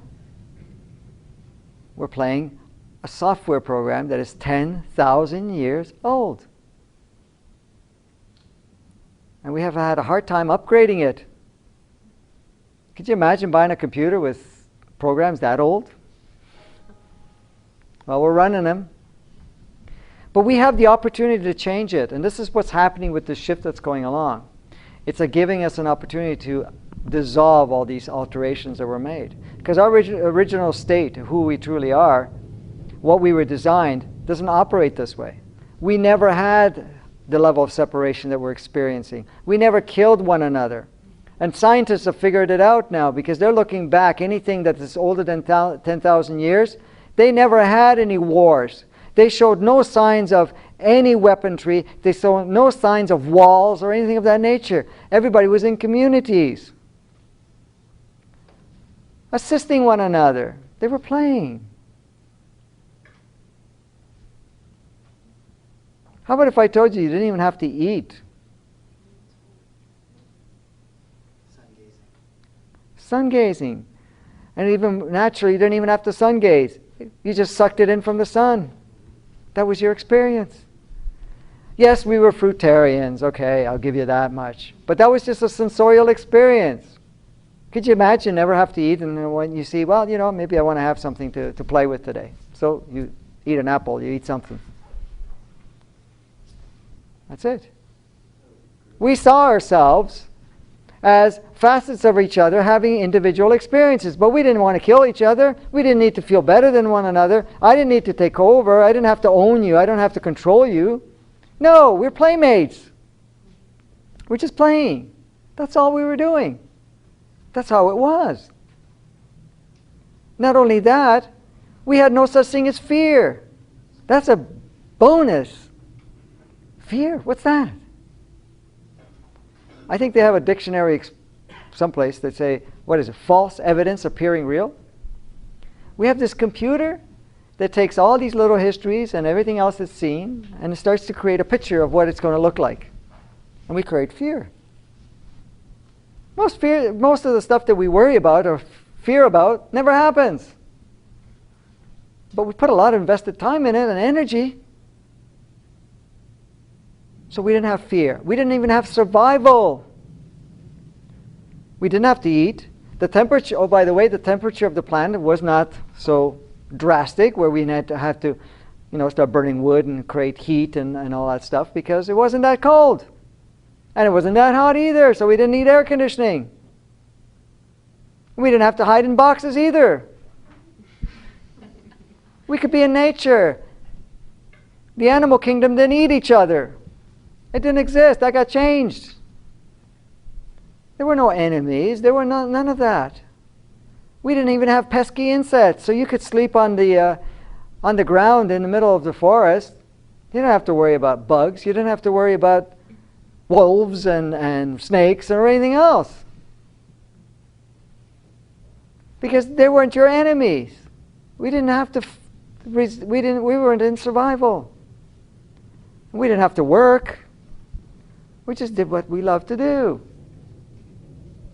S1: We're playing a software program that is 10,000 years old. And we have had a hard time upgrading it. Could you imagine buying a computer with programs that old? Well, we're running them. But we have the opportunity to change it. And this is what's happening with the shift that's going along. It's giving us an opportunity to dissolve all these alterations that were made. Because our original state, who we truly are, what we were designed, doesn't operate this way. We never had the level of separation that we're experiencing. We never killed one another. And scientists have figured it out now because they're looking back. Anything that is older than 10,000 years, they never had any wars. They showed no signs of any weaponry. They saw no signs of walls or anything of that nature. Everybody was in communities, assisting one another. They were playing. How about if I told you didn't even have to eat?
S2: Sun gazing.
S1: Sun gazing. And even naturally, you didn't even have to sun gaze. You just sucked it in from the sun. That was your experience. Yes, we were fruitarians. Okay, I'll give you that much. But that was just a sensorial experience. Could you imagine never have to eat, and then when you see, well, maybe I want to have something to play with today. So you eat an apple, you eat something. That's it. We saw ourselves as facets of each other having individual experiences, but we didn't want to kill each other. We didn't need to feel better than one another. I didn't need to take over. I didn't have to own you. I don't have to control you. No, we're playmates. We're just playing. That's all we were doing. That's how it was. Not only that, we had no such thing as fear. That's a bonus. Fear? What's that? I think they have a dictionary someplace that say, what is it, false evidence appearing real? We have this computer that takes all these little histories and everything else that's seen, and it starts to create a picture of what it's going to look like. And we create fear. Most of the stuff that we worry about or fear about never happens. But we put a lot of invested time in it and energy. So we didn't have fear. We didn't even have survival. We didn't have to eat. The temperature, oh, by the way, the temperature of the planet was not so drastic where we had to start burning wood and create heat and all that stuff, because it wasn't that cold. And it wasn't that hot either, so we didn't need air conditioning. We didn't have to hide in boxes either. We could be in nature. The animal kingdom didn't eat each other. It didn't exist. That got changed. There were no enemies. There were none of that. We didn't even have pesky insects, so you could sleep on the ground in the middle of the forest. You didn't have to worry about bugs. You didn't have to worry about wolves and snakes or anything else, because they weren't your enemies. We didn't have to. We weren't in survival. We didn't have to work. We just did what we love to do.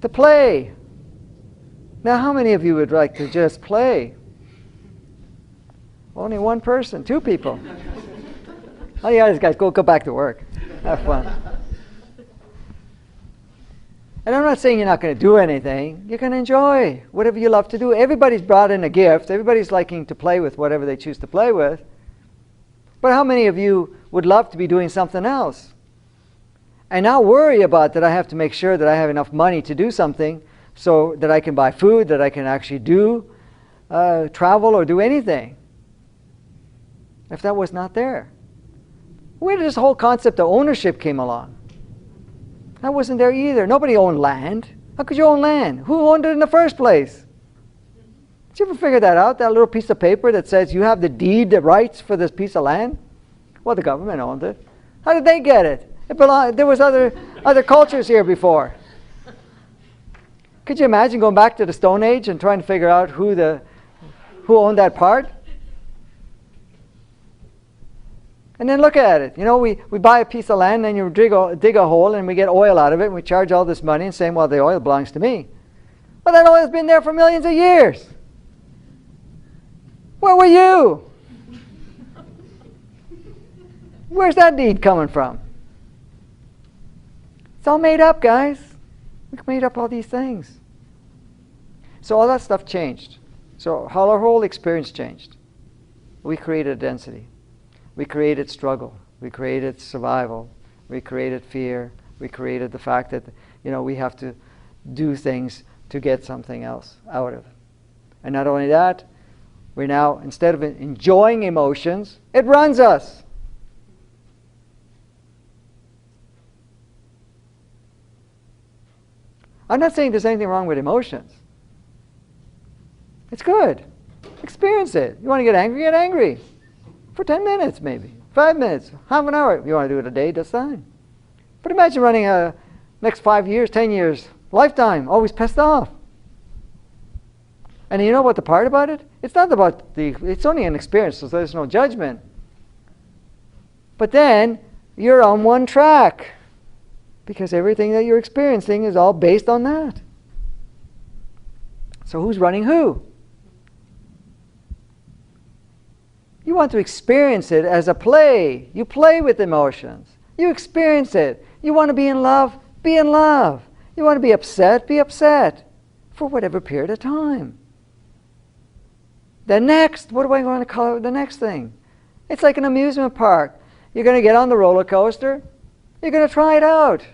S1: To play. Now, how many of you would like to just play? Only one person, 2 people. Oh, yeah, guys, go back to work. Have fun. And I'm not saying you're not going to do anything. You're going to enjoy whatever you love to do. Everybody's brought in a gift. Everybody's liking to play with whatever they choose to play with. But how many of you would love to be doing something else? And not worry about that I have to make sure that I have enough money to do something so that I can buy food, that I can actually do, travel or do anything. If that was not there. Where did this whole concept of ownership came along? That wasn't there either. Nobody owned land. How could you own land? Who owned it in the first place? Did you ever figure that out? That little piece of paper that says you have the deed, the rights for this piece of land? Well, the government owned it. How did they get it? There was other cultures here before. Could you imagine going back to the Stone Age and trying to figure out who owned that part? And then look at it. We buy a piece of land and you dig a hole and we get oil out of it and we charge all this money and saying, well, the oil belongs to me. Well, that oil's been there for millions of years. Where were you? Where's that deed coming from? It's all made up, guys. We made up all these things. So all that stuff changed. So how our whole experience changed. We created density. We created struggle. We created survival. We created fear. We created the fact that we have to do things to get something else out of it. And not only that, we're now, instead of enjoying emotions, it runs us. I'm not saying there's anything wrong with emotions. It's good. Experience it. You want to get angry for 10 minutes maybe, 5 minutes, half an hour. If you want to do it a day, that's fine. But imagine running a next 5 years, 10 years, lifetime, always pissed off. And you know what the part about it? It's not about it's only an experience, so there's no judgment. But then you're on one track, because everything that you're experiencing is all based on that. So who's running who? You want to experience it as a play. You play with emotions. You experience it. You want to be in love? Be in love. You want to be upset? Be upset. For whatever period of time. The next, what do I want to call it? The next thing. It's like an amusement park. You're going to get on the roller coaster. You're going to try it out.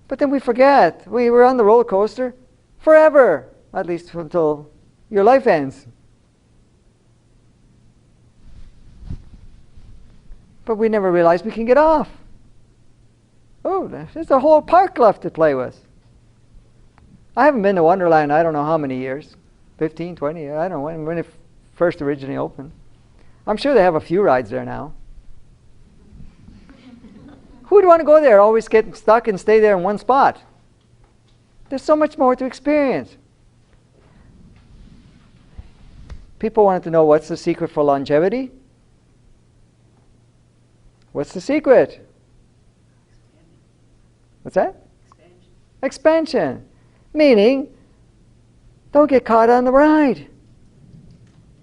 S1: But then we forget. We were on the roller coaster forever. At least until your life ends. But we never realized we can get off. Oh, there's a whole park left to play with. I haven't been to Wonderland I don't know how many years. 15, 20, I don't know when it first originally opened. I'm sure they have a few rides there now. Who would want to go there, always get stuck and stay there in one spot? There's so much more to experience. People wanted to know what's the secret for longevity. What's the secret? What's that? Expansion. Meaning, don't get caught on the ride.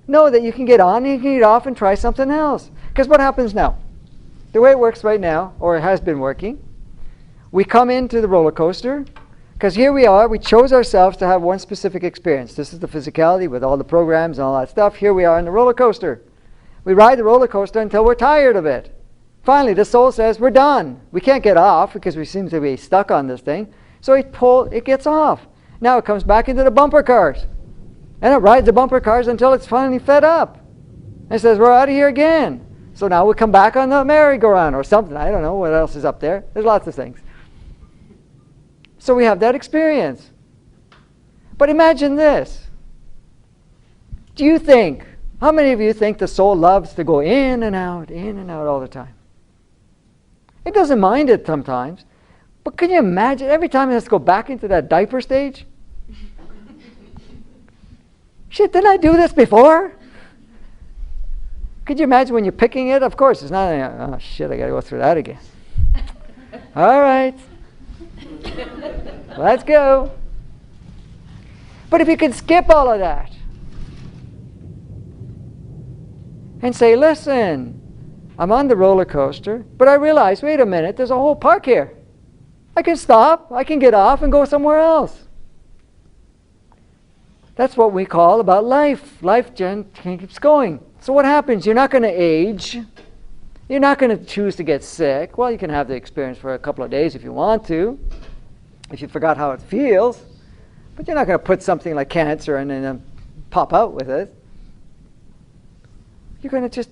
S1: Know that you can get on, you can get off and try something else. Because what happens now? The way it works right now, or it has been working, we come into the roller coaster, because here we are, we chose ourselves to have one specific experience. This is the physicality with all the programs and all that stuff. Here we are in the roller coaster. We ride the roller coaster until we're tired of it. Finally, the soul says, we're done. We can't get off because we seem to be stuck on this thing. So it gets off. Now it comes back into the bumper cars. And it rides the bumper cars until it's finally fed up. And it says, we're out of here again. So now we come back on the merry-go-round or something. I don't know what else is up there. There's lots of things. So we have that experience. But imagine this. Do you think, how many of you think the soul loves to go in and out all the time? It doesn't mind it sometimes. But can you imagine every time it has to go back into that diaper stage? Shit, didn't I do this before? Could you imagine when you're picking it? Of course, it's not, oh shit, I got to go through that again. All right. Let's go. But if you can skip all of that and say, listen, I'm on the roller coaster, but I realize, wait a minute, there's a whole park here. I can stop, I can get off and go somewhere else. That's what we call about life. Life keeps going. So what happens? You're not going to age. You're not going to choose to get sick. Well, you can have the experience for a couple of days if you want to, if you forgot how it feels. But you're not going to put something like cancer and then pop out with it. You're going to just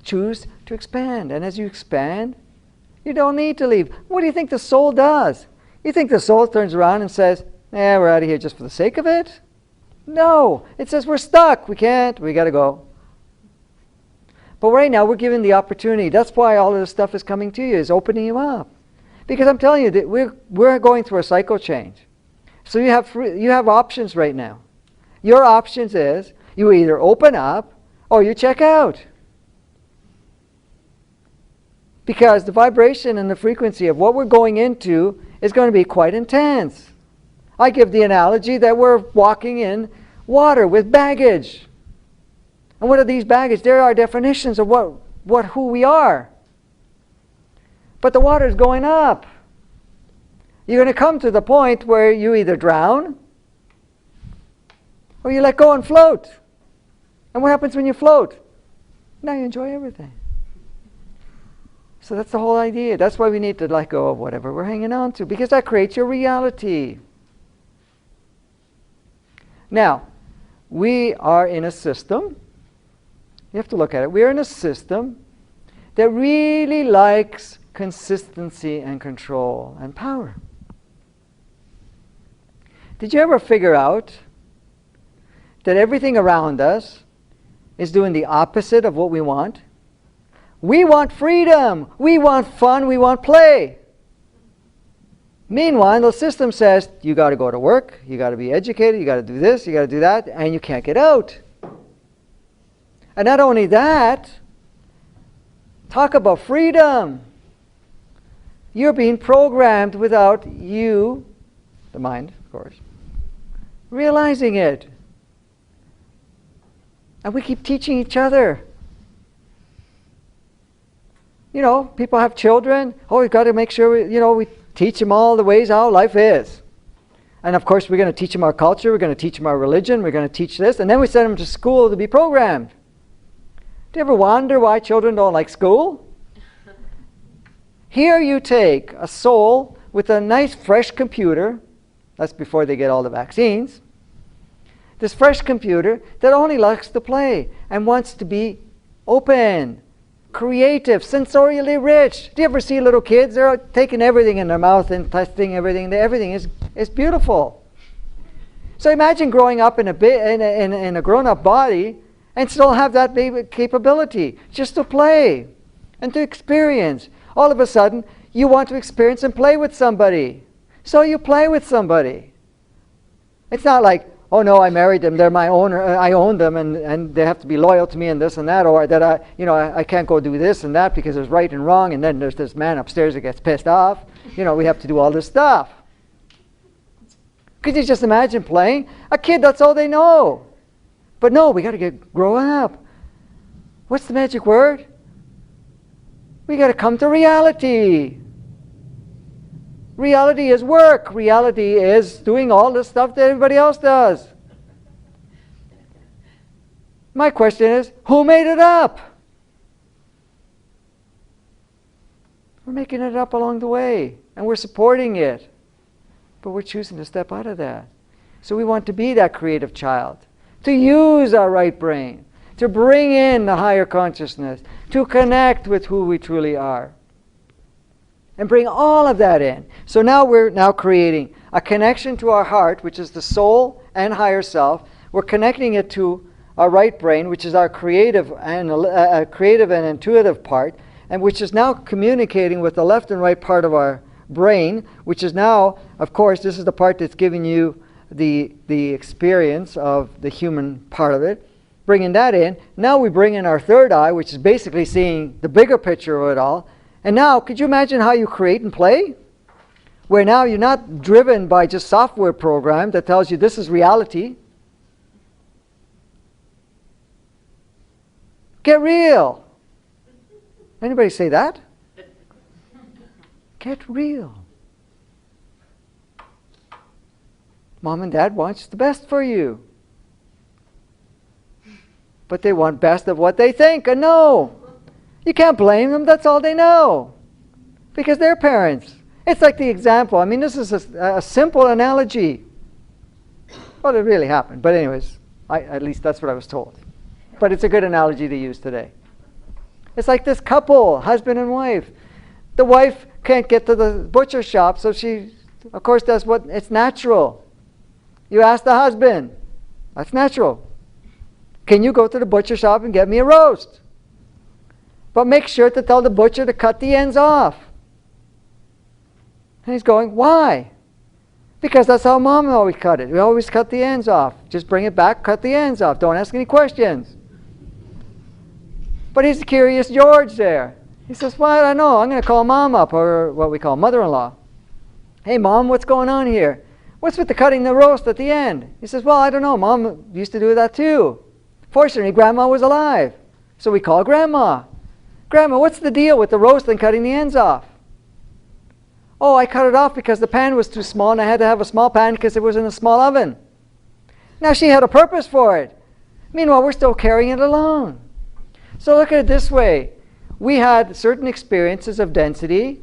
S1: choose to expand. And as you expand, you don't need to leave. What do you think the soul does? You think the soul turns around and says, we're out of here just for the sake of it? No. It says we're stuck. We can't. We got to go. But right now we're given the opportunity. That's why all of this stuff is coming to you, is opening you up. Because I'm telling you that we're going through a cycle change. So you have options right now. Your options is you either open up or you check out. Because the vibration and the frequency of what we're going into is going to be quite intense. I give the analogy that we're walking in water with baggage. And what are these baggage? There are definitions of who we are. But the water is going up. You're going to come to the point where you either drown or you let go and float. And what happens when you float? Now you enjoy everything. So that's the whole idea. That's why we need to let go of whatever we're hanging on to, because that creates your reality. Now, we are in a system. You have to look at it. We are in a system that really likes consistency and control and power. Did you ever figure out that everything around us is doing the opposite of what we want? We want freedom. We want fun. We want play. Meanwhile, the system says, you got to go to work, you got to be educated, you got to do this, you got to do that, and you can't get out. And not only that, talk about freedom. You're being programmed without you, the mind, of course, realizing it. And we keep teaching each other. You know, people have children. Oh, we've got to make sure we teach them all the ways how life is. And of course, we're going to teach them our culture. We're going to teach them our religion. We're going to teach this. And then we send them to school to be programmed. Do you ever wonder why children don't like school? Here you take a soul with a nice fresh computer. That's before they get all the vaccines. This fresh computer that only likes to play and wants to be open, creative, sensorially rich. Do you ever see little kids? They're taking everything in their mouth and testing everything. Everything is beautiful. So imagine growing up in a grown-up body and still have that baby capability just to play and to experience. All of a sudden, you want to experience and play with somebody. So you play with somebody. It's not like, oh no, I married them, they're my owner, I own them, and they have to be loyal to me and this and that, or that I can't go do this and that because there's right and wrong, and then there's this man upstairs that gets pissed off. We have to do all this stuff. Could you just imagine playing? A kid, that's all they know. But no, we got to get growing up. What's the magic word? We got to come to reality. Reality is work. Reality is doing all the stuff that everybody else does. My question is, who made it up? We're making it up along the way, and we're supporting it. But we're choosing to step out of that. So we want to be that creative child, to use our right brain, to bring in the higher consciousness, to connect with who we truly are. And bring all of that in. So now we're creating a connection to our heart, which is the soul and higher self. We're connecting it to our right brain, which is our creative and intuitive part, and which is now communicating with the left and right part of our brain, which is now, of course, this is the part that's giving you the experience of the human part of it. Bringing that in. Now we bring in our third eye, which is basically seeing the bigger picture of it all. And now, could you imagine how you create and play? Where now you're not driven by just software program that tells you this is reality. Get real. Anybody say that? Get real. Mom and Dad wants the best for you. But they want best of what they think and know. You can't blame them, that's all they know. Because they're parents. It's like the example. I mean, this is a simple analogy. Well, it really happened. But anyways, at least that's what I was told. But it's a good analogy to use today. It's like this couple, husband and wife. The wife can't get to the butcher shop, so she, of course, does what, it's natural. You ask the husband, that's natural. Can you go to the butcher shop and get me a roast? But make sure to tell the butcher to cut the ends off. And he's going, why? Because that's how Mom always cut it. We always cut the ends off. Just bring it back, cut the ends off. Don't ask any questions. But he's a curious George there. He says, well, I don't know. I'm going to call Mom up, or what we call mother-in-law. Hey, Mom, what's going on here? What's with the cutting the roast at the end? He says, well, I don't know. Mom used to do that too. Fortunately, Grandma was alive. So we call Grandma. Grandma, what's the deal with the roast and cutting the ends off? Oh, I cut it off because the pan was too small and I had to have a small pan because it was in a small oven. Now she had a purpose for it. Meanwhile, we're still carrying it along. So look at it this way. We had certain experiences of density,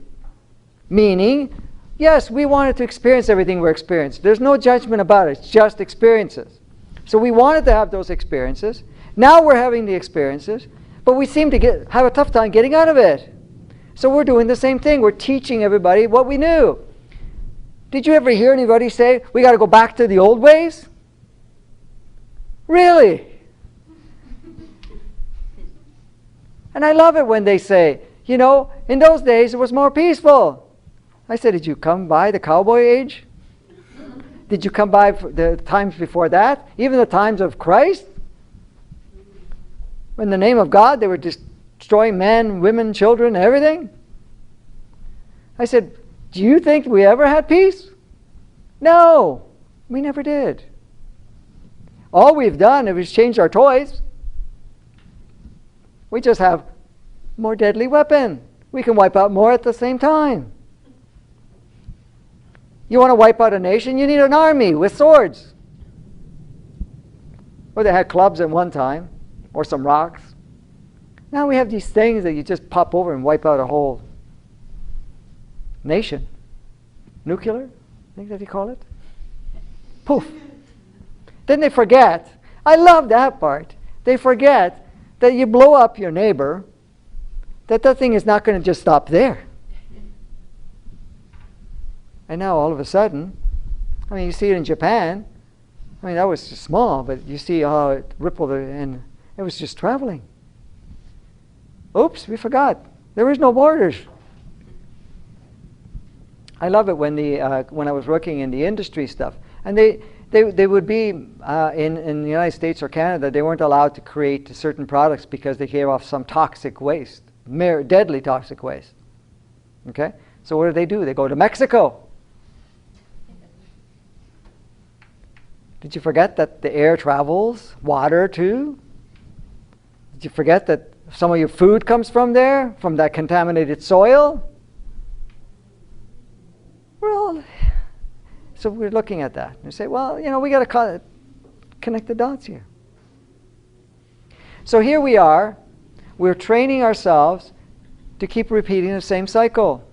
S1: meaning, yes, we wanted to experience everything we're experiencing. There's no judgment about it. It's just experiences. So we wanted to have those experiences. Now we're having the experiences, but we seem to have a tough time getting out of it. So we're doing the same thing. We're teaching everybody what we knew. Did you ever hear anybody say, we got to go back to the old ways? Really? And I love it when they say, you know, in those days it was more peaceful. I said, did you come by the cowboy age? Did you come by the times before that? Even the times of Christ? In the name of God, they were destroying men, women, children, everything. I said, do you think we ever had peace? No, we never did. All we've done is changed our toys. We just have more deadly weapon. We can wipe out more at the same time. You want to wipe out a nation? You need an army with swords. Or they had clubs at one time, or some rocks. Now we have these things that you just pop over and wipe out a whole nation. Nuclear, I think that you call it. Poof. Then they forget. I love that part. They forget that you blow up your neighbor, that thing is not going to just stop there. And now all of a sudden, I mean, you see it in Japan. I mean, that was just small, but you see how it rippled and it was just traveling. Oops, we forgot. There is no borders. I love it when when I was working in the industry stuff, and they would be in the United States or Canada, they weren't allowed to create certain products because they gave off some toxic waste, deadly toxic waste. Okay? So what do? They go to Mexico. Did you forget that the air travels? Water too? Did you forget that some of your food comes from there? From that contaminated soil? Well, so we're looking at that. And say, well, you know, we got to connect the dots here. So here we are. We're training ourselves to keep repeating the same cycle.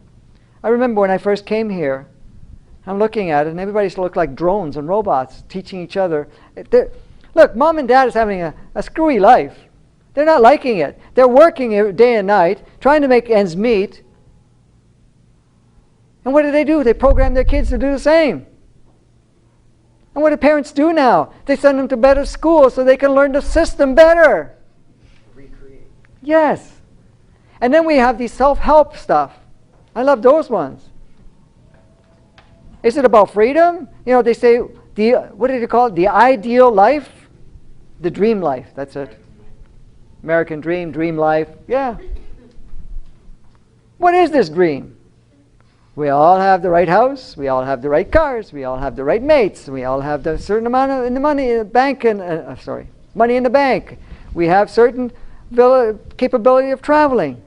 S1: I remember when I first came here, I'm looking at it, and everybody looked like drones and robots teaching each other. Look, mom and dad is having a screwy life. They're not liking it. They're working day and night, trying to make ends meet. And what do? They program their kids to do the same. And what do parents do now? They send them to better schools so they can learn the system better.
S2: Recreate.
S1: Yes. And then we have these self-help stuff. I love those ones. Is it about freedom? You know, they say, what did you call it? The ideal life? The dream life, that's it. American dream, dream life. Yeah. What is this dream? We all have the right house. We all have the right cars. We all have the right mates. We all have the certain amount of money in the bank money in the bank. We have certain capability of traveling.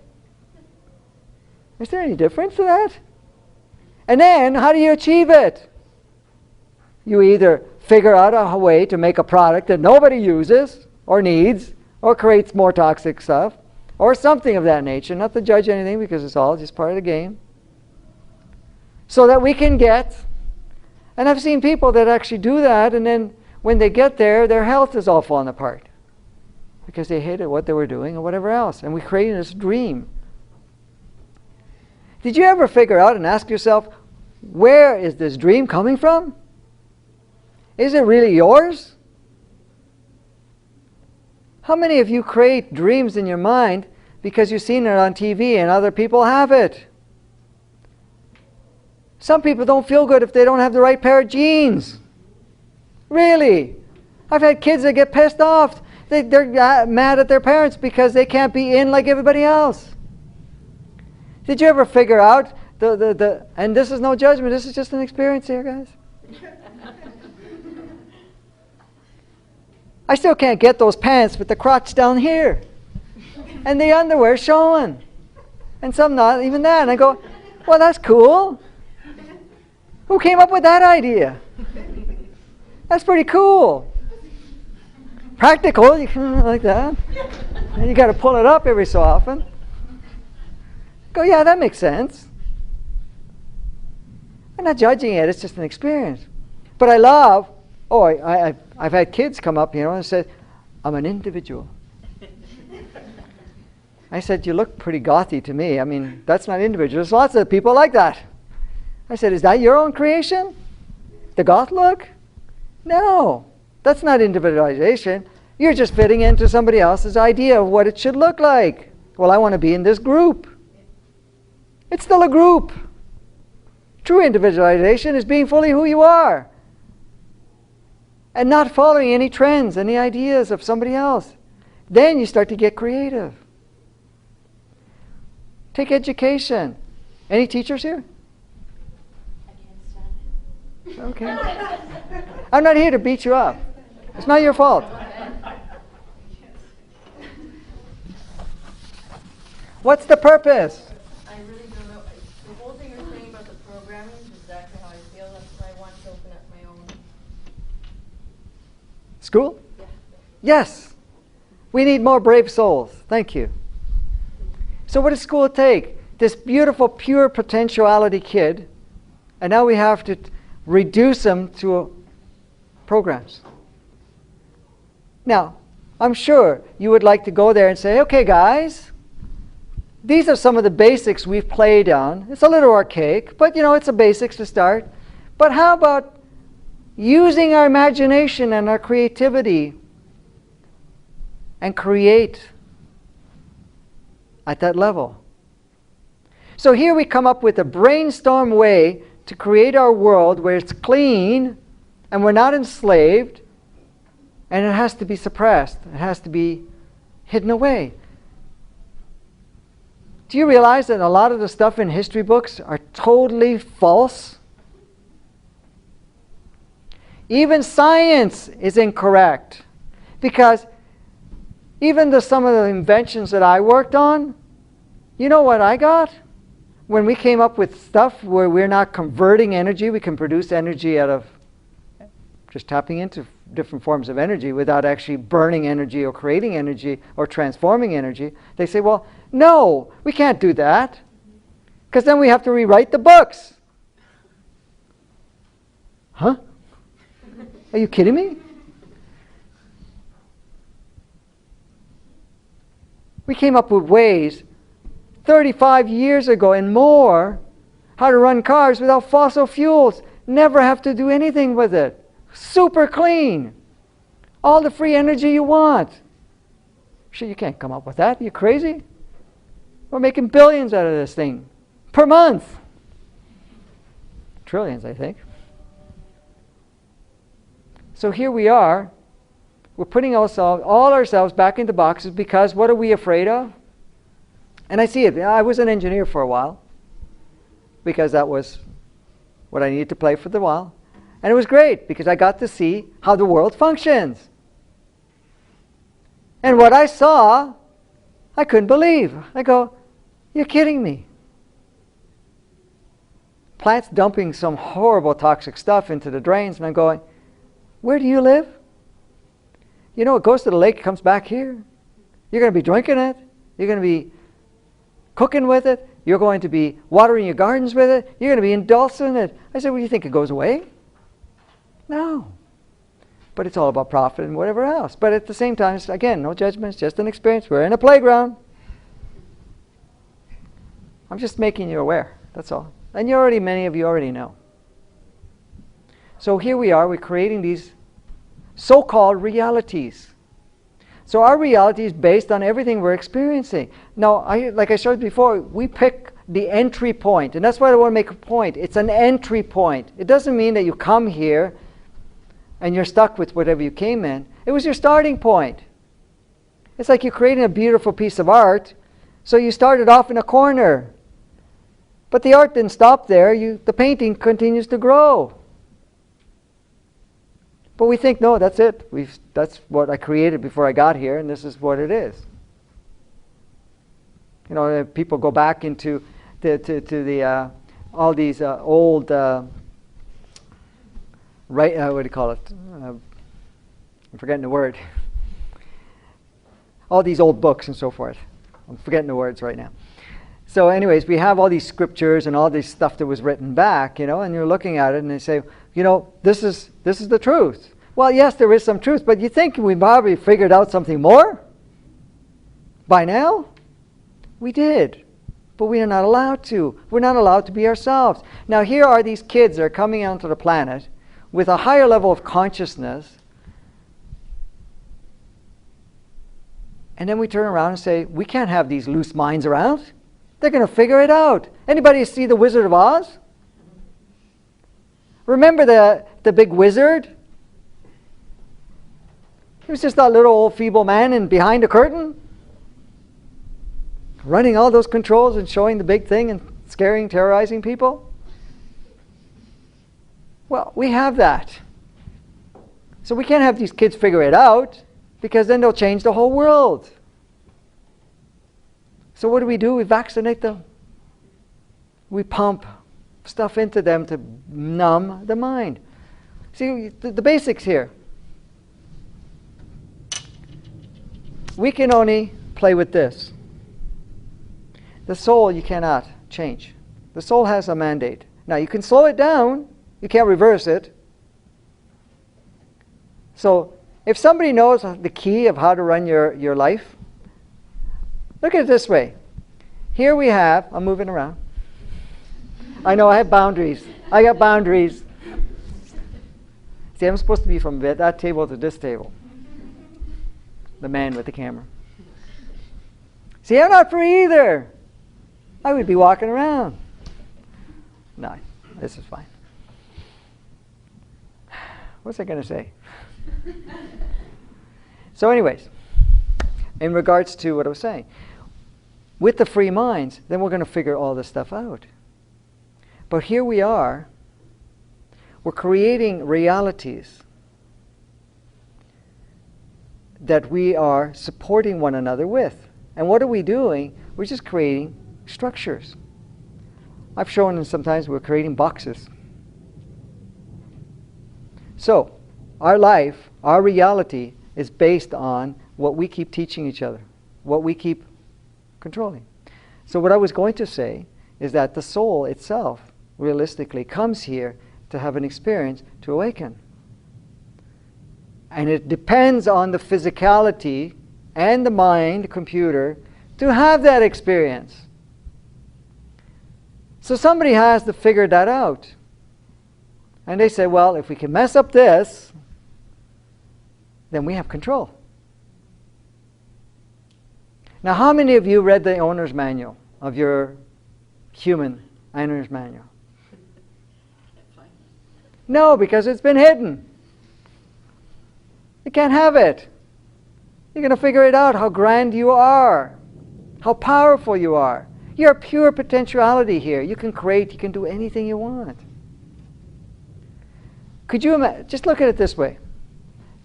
S1: Is there any difference to that? And then, how do you achieve it? You either figure out a way to make a product that nobody uses or needs or creates more toxic stuff or something of that nature. Not to judge anything because it's all just part of the game. So that we can get, and I've seen people that actually do that, and then when they get there, their health is all falling apart because they hated what they were doing or whatever else. And we created this dream. Did you ever figure out and ask yourself, where is this dream coming from? Is it really yours? How many of you create dreams in your mind because you've seen it on TV and other people have it? Some people don't feel good if they don't have the right pair of jeans. Really. I've had kids that get pissed off. They're mad at their parents because they can't be in like everybody else. Did you ever figure out and this is no judgment, this is just an experience here, guys. I still can't get those pants with the crotch down here. And the underwear showing. And some not even that. And I go, well, that's cool. Who came up with that idea? That's pretty cool. Practical, you can like that. And you got to pull it up every so often. Go, yeah, that makes sense. I'm not judging it, it's just an experience. But I love Oh, I've had kids come up, and say, I'm an individual. I said, you look pretty gothy to me. I mean, that's not individual. There's lots of people like that. I said, is that your own creation? The goth look? No, that's not individualization. You're just fitting into somebody else's idea of what it should look like. Well, I want to be in this group. It's still a group. True individualization is being fully who you are and not following any trends, any ideas of somebody else. Then you start to get creative. Take education. Any teachers here?
S3: I can't stand it.
S1: Okay. I'm not here to beat you up. It's not your fault. What's the purpose?
S4: I really don't know. The whole thing you're saying about the programming is exactly how I feel. That's why I want to open up my own.
S1: School?
S4: Yeah.
S1: Yes. We need more brave souls. Thank you. So what does school take? This beautiful, pure potentiality kid, and now we have to reduce them to programs. Now, I'm sure you would like to go there and say, okay guys, these are some of the basics we've played on. It's a little archaic, but it's a basics to start. But how about using our imagination and our creativity and create at that level? So here we come up with a brainstorm way to create our world where it's clean and we're not enslaved, and it has to be suppressed. It has to be hidden away. Do you realize that a lot of the stuff in history books are totally false? Even science is incorrect, because even some of the inventions that I worked on, you know what I got? When we came up with stuff where we're not converting energy, we can produce energy out of just tapping into different forms of energy without actually burning energy or creating energy or transforming energy. They say, well, no, we can't do that, because then we have to rewrite the books. Huh? Are you kidding me? We came up with ways 35 years ago and more how to run cars without fossil fuels. Never have to do anything with it. Super clean. All the free energy you want. Sure, you can't come up with that. Are you crazy? We're making billions out of this thing per month. Trillions, I think. So here we are. We're putting all ourselves back into boxes because what are we afraid of? And I see it. I was an engineer for a while because that was what I needed to play for the while. And it was great because I got to see how the world functions. And what I saw, I couldn't believe. I go, you're kidding me. Plants dumping some horrible toxic stuff into the drains, and I'm going, where do you live? It goes to the lake, comes back here. You're going to be drinking it. You're going to be cooking with it. You're going to be watering your gardens with it. You're going to be indulging it. I said, well, you think it goes away? No. But it's all about profit and whatever else. But at the same time, again, no judgment. It's just an experience. We're in a playground. I'm just making you aware. That's all. And many of you already know. So here we are. We're creating these so-called realities. So our reality is based on everything we're experiencing. Now, like I showed before, we pick the entry point. And that's why I want to make a point. It's an entry point. It doesn't mean that you come here and you're stuck with whatever you came in. It was your starting point. It's like you're creating a beautiful piece of art. So you started off in a corner. But the art didn't stop there. The painting continues to grow. But we think, no, that's it. That's what I created before I got here, and this is what it is. People go back into all these old, what do you call it? I'm forgetting the word. All these old books and so forth. I'm forgetting the words right now. So anyways, we have all these scriptures and all this stuff that was written back, and you're looking at it and they say, this is the truth. Well, yes, there is some truth, but you think we probably figured out something more by now? We did, but we are not allowed to. We're not allowed to be ourselves. Now, here are these kids that are coming onto the planet with a higher level of consciousness, and then we turn around and say, we can't have these loose minds around. They're going to figure it out. Anybody see The Wizard of Oz? Remember the big wizard? He was just that little old feeble man in behind a curtain, running all those controls and showing the big thing and scaring, terrorizing people. Well, we have that. So we can't have these kids figure it out, because then they'll change the whole world. So what do? We vaccinate them. We pump stuff into them to numb the mind. See, the basics here. We can only play with this. The soul you cannot change. The soul has a mandate. Now you can slow it down. You can't reverse it. So if somebody knows the key of how to run your life, look at it this way. Here we have, I'm moving around. I know I have boundaries. I got boundaries. See, I'm supposed to be from that table to this table. The man with the camera. See, I'm not free either. I would be walking around. No, this is fine. What's I going to say? So anyways, in regards to what I was saying, with the free minds, then we're going to figure all this stuff out. But here we are, we're creating realities that we are supporting one another with. And what are we doing? We're just creating structures. I've shown them sometimes we're creating boxes. So, our life, our reality is based on what we keep teaching each other, what we keep controlling. So what I was going to say is that the soul itself, realistically, comes here to have an experience, to awaken. And it depends on the physicality and the mind, computer, to have that experience. So somebody has to figure that out. And they say, well, if we can mess up this, then we have control. Now, how many of you read the owner's manual of your human owner's manual? No, because it's been hidden. You can't have it. You're going to figure it out, how grand you are, how powerful you are. You're pure potentiality here. You can create, you can do anything you want. Could you imagine? Just look at it this way.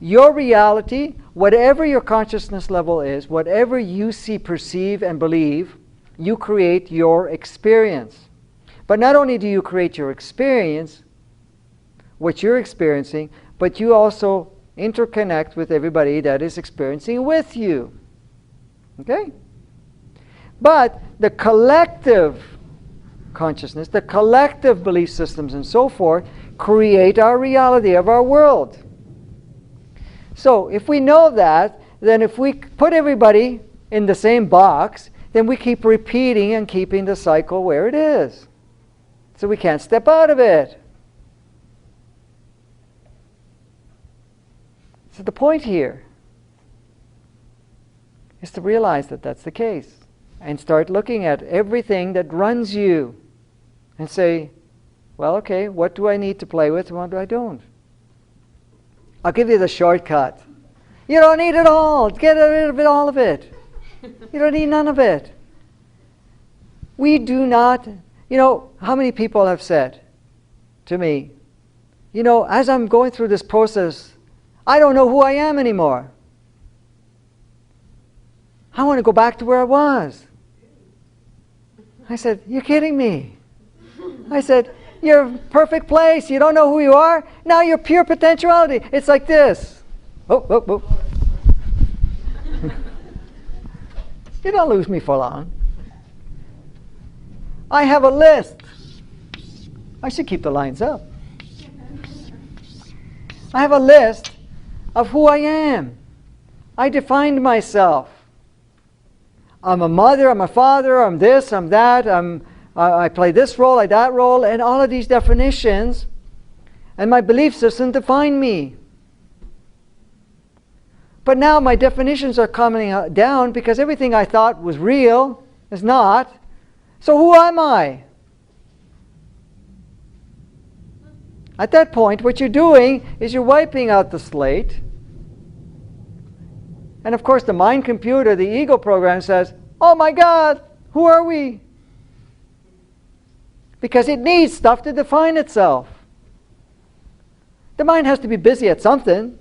S1: Your reality, whatever your consciousness level is, whatever you see, perceive, and believe, you create your experience. But not only do you create your experience, what you're experiencing, but you also interconnect with everybody that is experiencing with you. Okay? But the collective consciousness, the collective belief systems and so forth, create our reality of our world. So if we know that, then if we put everybody in the same box, then we keep repeating and keeping the cycle where it is. So we can't step out of it. So the point here is to realize that that's the case and start looking at everything that runs you and say, well, okay, what do I need to play with and what do I don't? I'll give you the shortcut. You don't need it all. Get rid of it, all of it. You don't need none of it. We do not, how many people have said to me, as I'm going through this process, I don't know who I am anymore. I want to go back to where I was. I said, you're kidding me. I said, you're a perfect place. You don't know who you are. Now you're pure potentiality. It's like this. Oh. You don't lose me for long. I have a list. I should keep the lines up. I have a list of who I am. I defined myself. I'm a mother, I'm a father, I'm this, I'm that, I play this role, I that role, and all of these definitions and my belief system define me. But now my definitions are coming down because everything I thought was real is not. So who am I? At that point, what you're doing is you're wiping out the slate. And of course, the mind computer, the ego program says, oh my God, who are we? Because it needs stuff to define itself. The mind has to be busy at something.